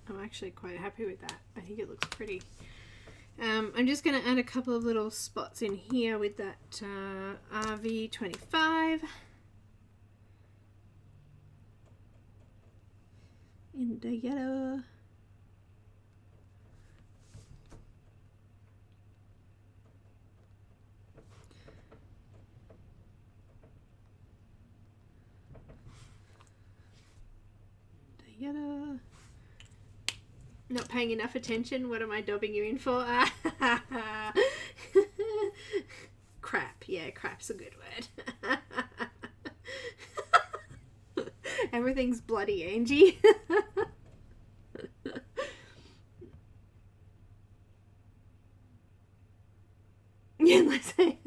I'm actually quite happy with that. I think it looks pretty. I'm just going to add a couple of little spots in here with that RV25 in the yellow. The yellow. Not paying enough attention. What am I dobbing you in for? Crap. Yeah, crap's a good word. Everything's bloody, Angie. Yeah, let's say.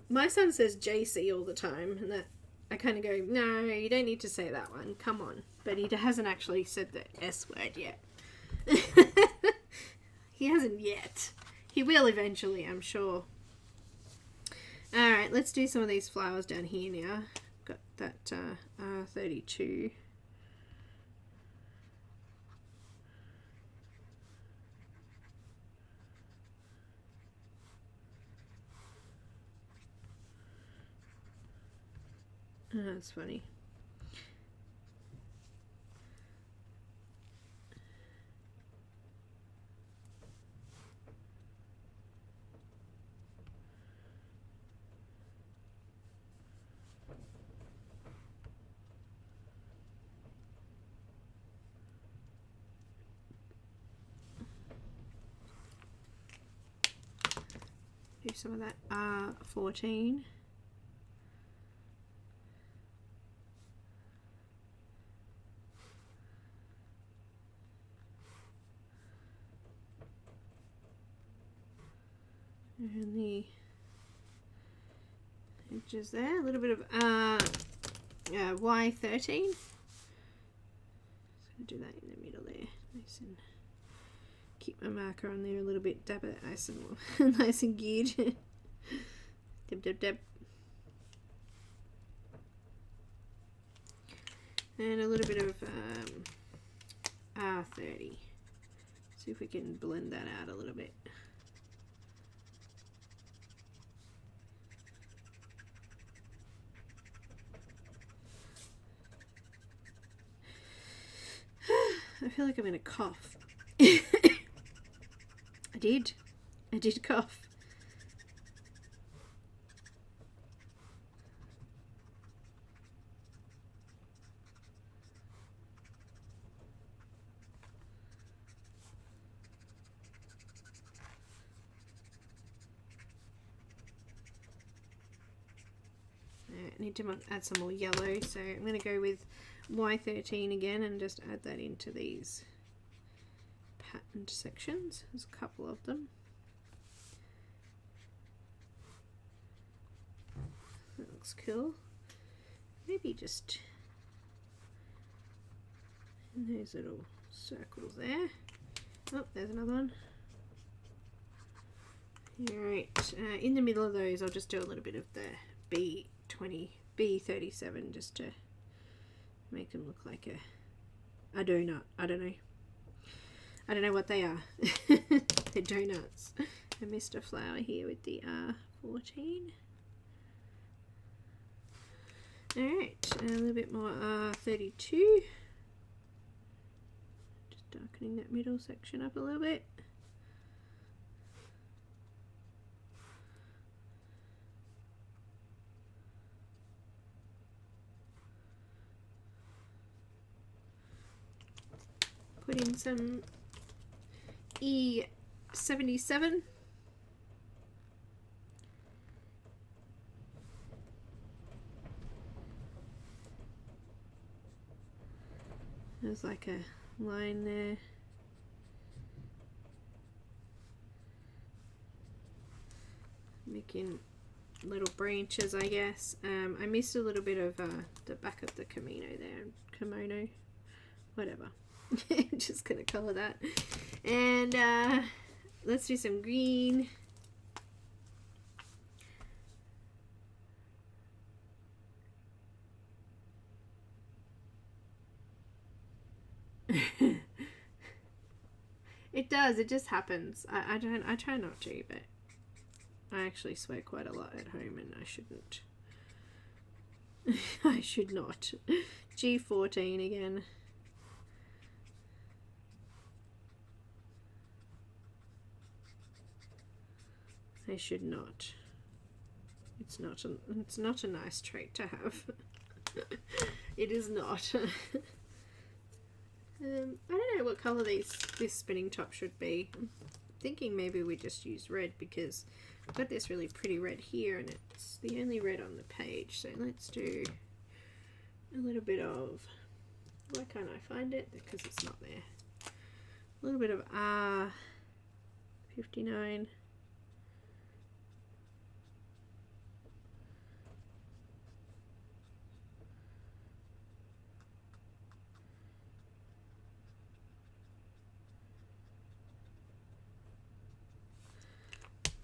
My son says JC all the time, and that I kind of go, no, you don't need to say that one. Come on. But he hasn't actually said the S word yet. He hasn't yet. He will eventually, I'm sure. Alright, let's do some of these flowers down here now. Got that R32. Oh, that's funny. Do some of that R14. And the edges there, a little bit of Y13. So do that in the middle there, nice and keep my marker on there a little bit, dab it nice and nice and geared. Dab, dab, dab. And a little bit of R30. See if we can blend that out a little bit. I feel like I'm gonna cough. I did cough. I need to add some more yellow, so I'm going to go with Y13 again and just add that into these patterned sections. There's a couple of them. That looks cool. Maybe just in those little circles there. Oh, there's another one. Alright, in the middle of those I'll just do a little bit of the B37 just to make them look like a donut. I don't know what they are. They're donuts. I missed a flower here with the R14. Alright, a little bit more R32. Just darkening that middle section up a little bit. Put in some E77. There's like a line there. Making little branches, I guess. I missed a little bit of the back of the kimono, whatever. I'm just gonna color that, and let's do some green. It does, it just happens. I try not to, but I actually swear quite a lot at home, and I shouldn't. I should not. G14 again. I should not. It's not a nice trait to have. It is not. I don't know what colour this spinning top should be. I'm thinking maybe we just use red because I've got this really pretty red here and it's the only red on the page. So let's do a little bit of, why can't I find it? Because it's not there. A little bit of R59.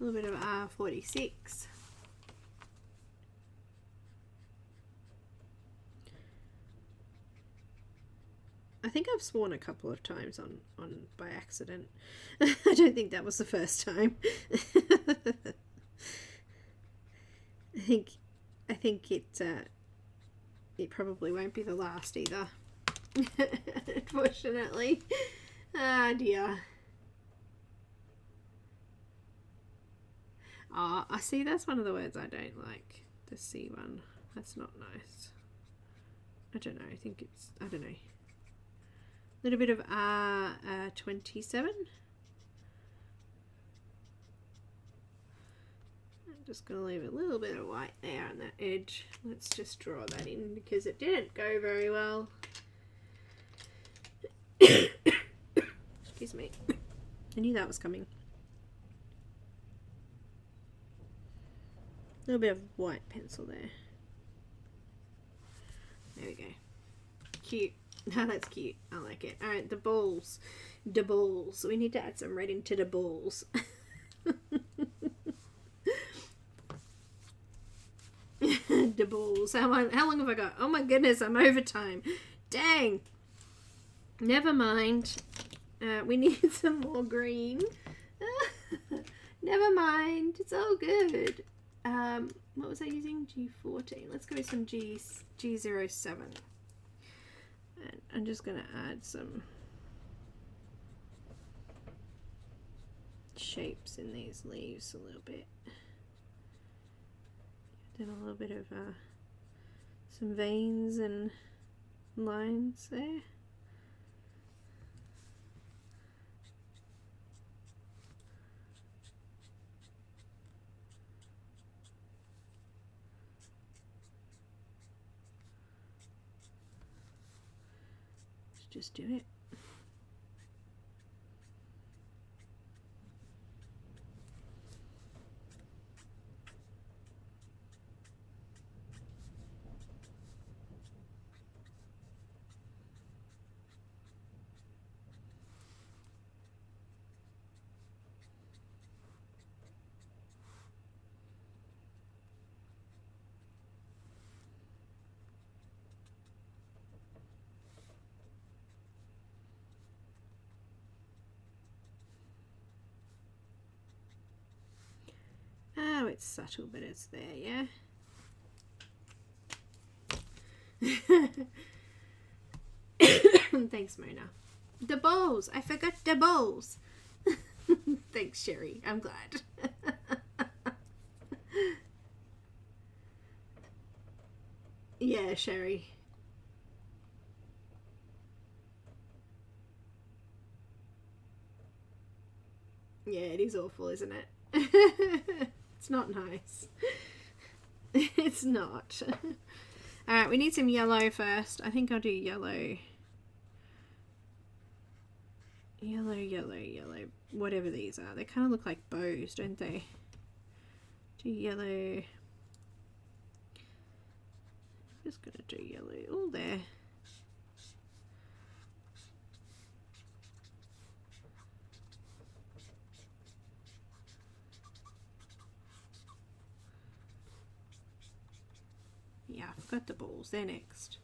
A little bit of R46. I think I've sworn a couple of times on by accident. I don't think that was the first time. I think it probably won't be the last either. Unfortunately. Ah dear. I see, that's one of the words I don't like. The C one. That's not nice. I don't know. I think it's, I don't know. A little bit of R27. I'm just going to leave a little bit of white there on that edge. Let's just draw that in because it didn't go very well. Excuse me. I knew that was coming. A little bit of white pencil there. There we go. Cute. Now that's cute. I like it. Alright, the balls. The balls. We need to add some red into the balls. The balls. How long have I got? Oh my goodness, I'm over time. Dang. Never mind. We need some more green. Never mind. It's all good. What was I using? G14. Let's go with some G07. And I'm just going to add some shapes in these leaves a little bit. Done a little bit of some veins and lines there. Let's just do it. Oh, it's subtle, but it's there, yeah? Thanks, Mona. The bowls! I forgot the bowls! Thanks, Sherry. I'm glad. Yeah, Sherry. Yeah, it is awful, isn't it? It's not nice. It's not. Alright, we need some yellow first. I think I'll do yellow. Yellow, yellow, yellow. Whatever these are. They kind of look like bows, don't they? Do yellow. Just gonna do yellow all there. Yeah, I forgot the balls. They're next.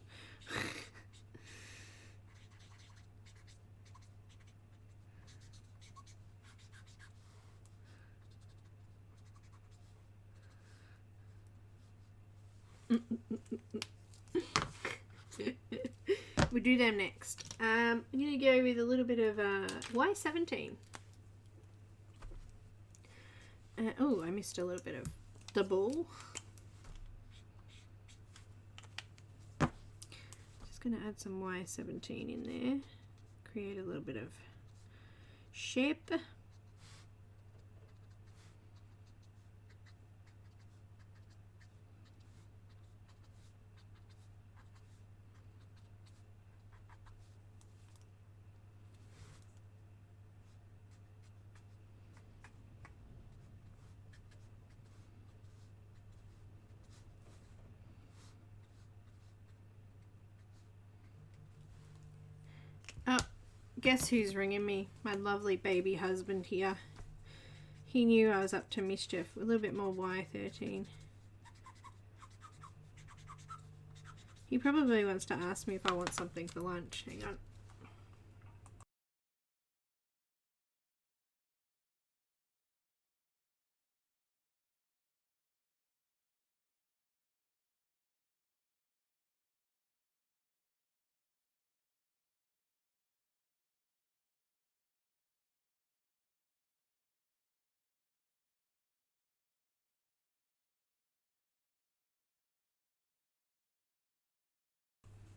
We'll do them next. I'm going to go with a little bit of Y17. Oh, I missed a little bit of the ball. Just going to add some Y17 in there. Create a little bit of shape. Oh, guess who's ringing me? My lovely baby husband here. He knew I was up to mischief. A little bit more Y13. He probably wants to ask me if I want something for lunch. Hang on.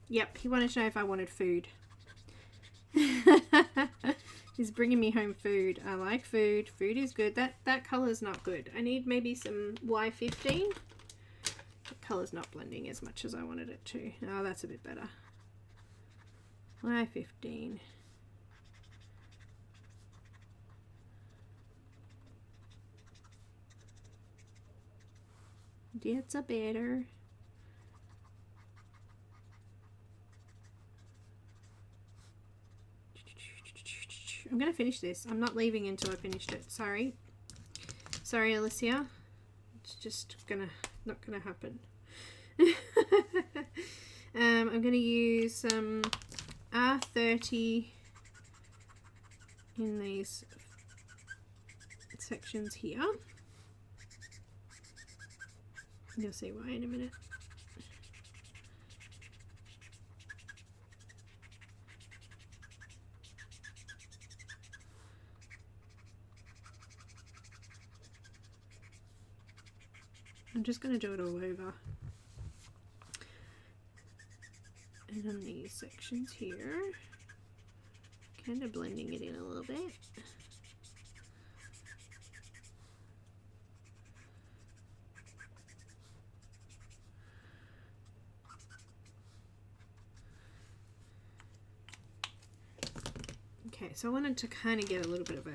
Yep, he wanted to know if I wanted food. He's bringing me home food. I like food. Food is good. That color's not good. I need maybe some Y15. The color's not blending as much as I wanted it to. Oh, that's a bit better. Y15. That's a better. I'm gonna finish this. I'm not leaving until I finished it. Sorry. Sorry, Alicia. It's just not gonna happen. I'm gonna use some R30 in these sections here. You'll see why in a minute. I'm just going to do it all over. And on these sections here, kind of blending it in a little bit. Okay, so I wanted to kind of get a little bit of a,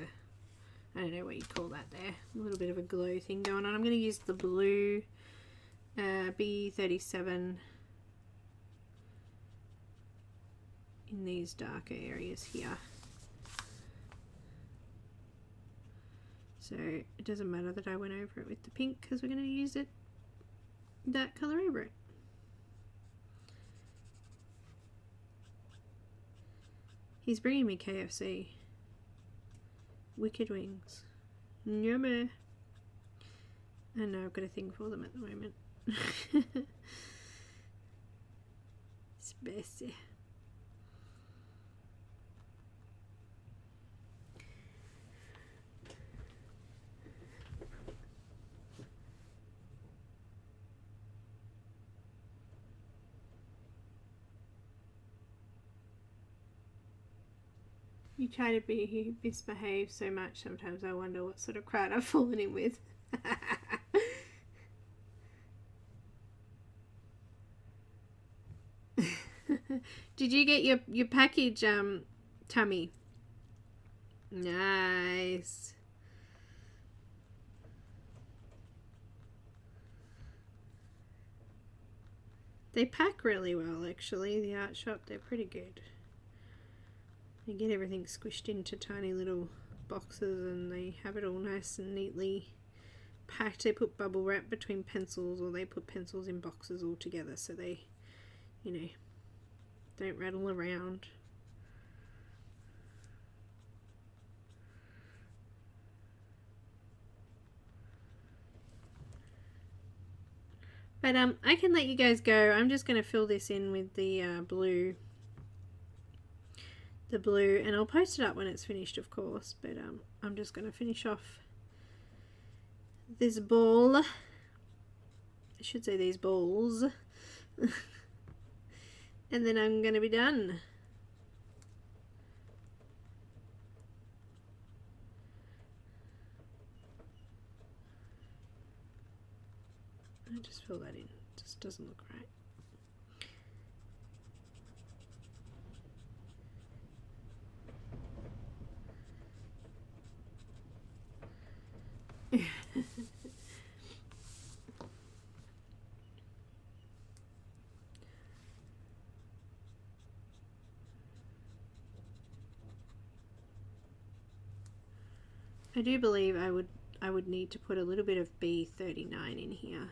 I don't know what you call that there, a little bit of a glow thing going on. I'm going to use the blue B37 in these darker areas here. So it doesn't matter that I went over it with the pink because we're going to use it, that colour over it. He's bringing me KFC. Wicked wings. Yummy. I know, I've got a thing for them at the moment. Spicy. You try to be misbehave so much, sometimes I wonder what sort of crowd I've fallen in with. Did you get your package, Tummy? Nice. They pack really well, actually, the art shop. They're pretty good. They get everything squished into tiny little boxes and they have it all nice and neatly packed. They put bubble wrap between pencils, or they put pencils in boxes all together so they, you know, don't rattle around. But I can let you guys go. I'm just going to fill this in with the blue. And I'll post it up when it's finished, of course, but I'm just going to finish off this ball. I should say these balls. And then I'm going to be done. I just fill that in. It just doesn't look right. I do believe I would need to put a little bit of B39 in here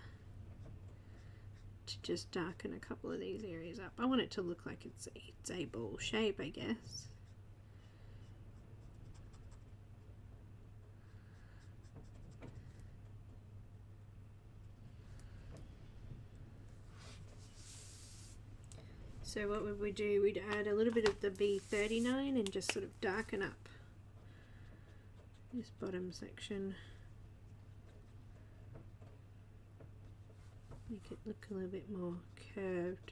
to just darken a couple of these areas up. I want it to look like it's a ball shape, I guess. So what would we do? We'd add a little bit of the B39 and just sort of darken up this bottom section. Make it look a little bit more curved.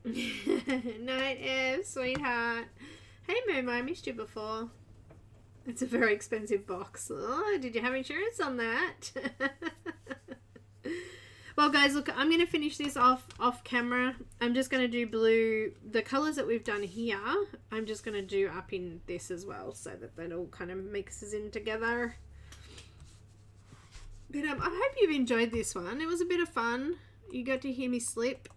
Night, Ev, sweetheart. Hey, Momo, I missed you before. It's a very expensive box. Oh, did you have insurance on that? Well, guys, look, I'm going to finish this off camera. I'm just going to do blue. The colours that we've done here, I'm just going to do up in this as well so that all kind of mixes in together. But I hope you've enjoyed this one. It was a bit of fun. You got to hear me slip.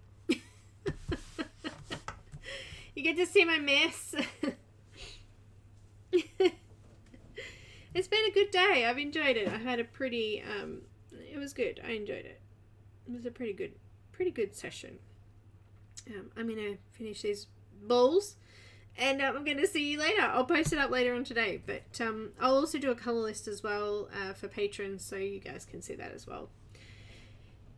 You get to see my mess. It's been a good day. I've enjoyed it. I had a pretty, it was good. I enjoyed it. It was a pretty good session. I'm going to finish these balls and I'm going to see you later. I'll post it up later on today, but I'll also do a colour list as well for patrons so you guys can see that as well.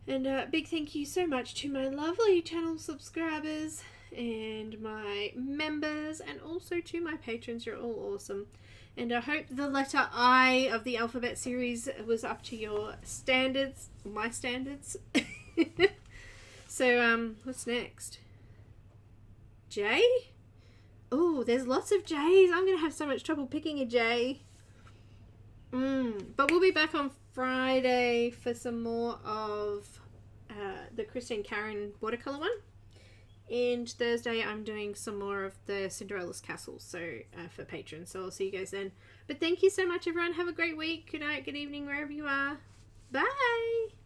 And a big thank you so much to my lovely channel subscribers and my members, and also to my patrons. You're all awesome. And I hope the letter I of the alphabet series was up to your standards, my standards. So, what's next? J? Oh, there's lots of J's. I'm going to have so much trouble picking a J. But we'll be back on Friday for some more of the Crest and Caran watercolor one. And Thursday I'm doing some more of the Cinderella's Castle, so for patrons. So I'll see you guys then. But thank you so much, everyone. Have a great week. Good night, good evening, wherever you are. Bye!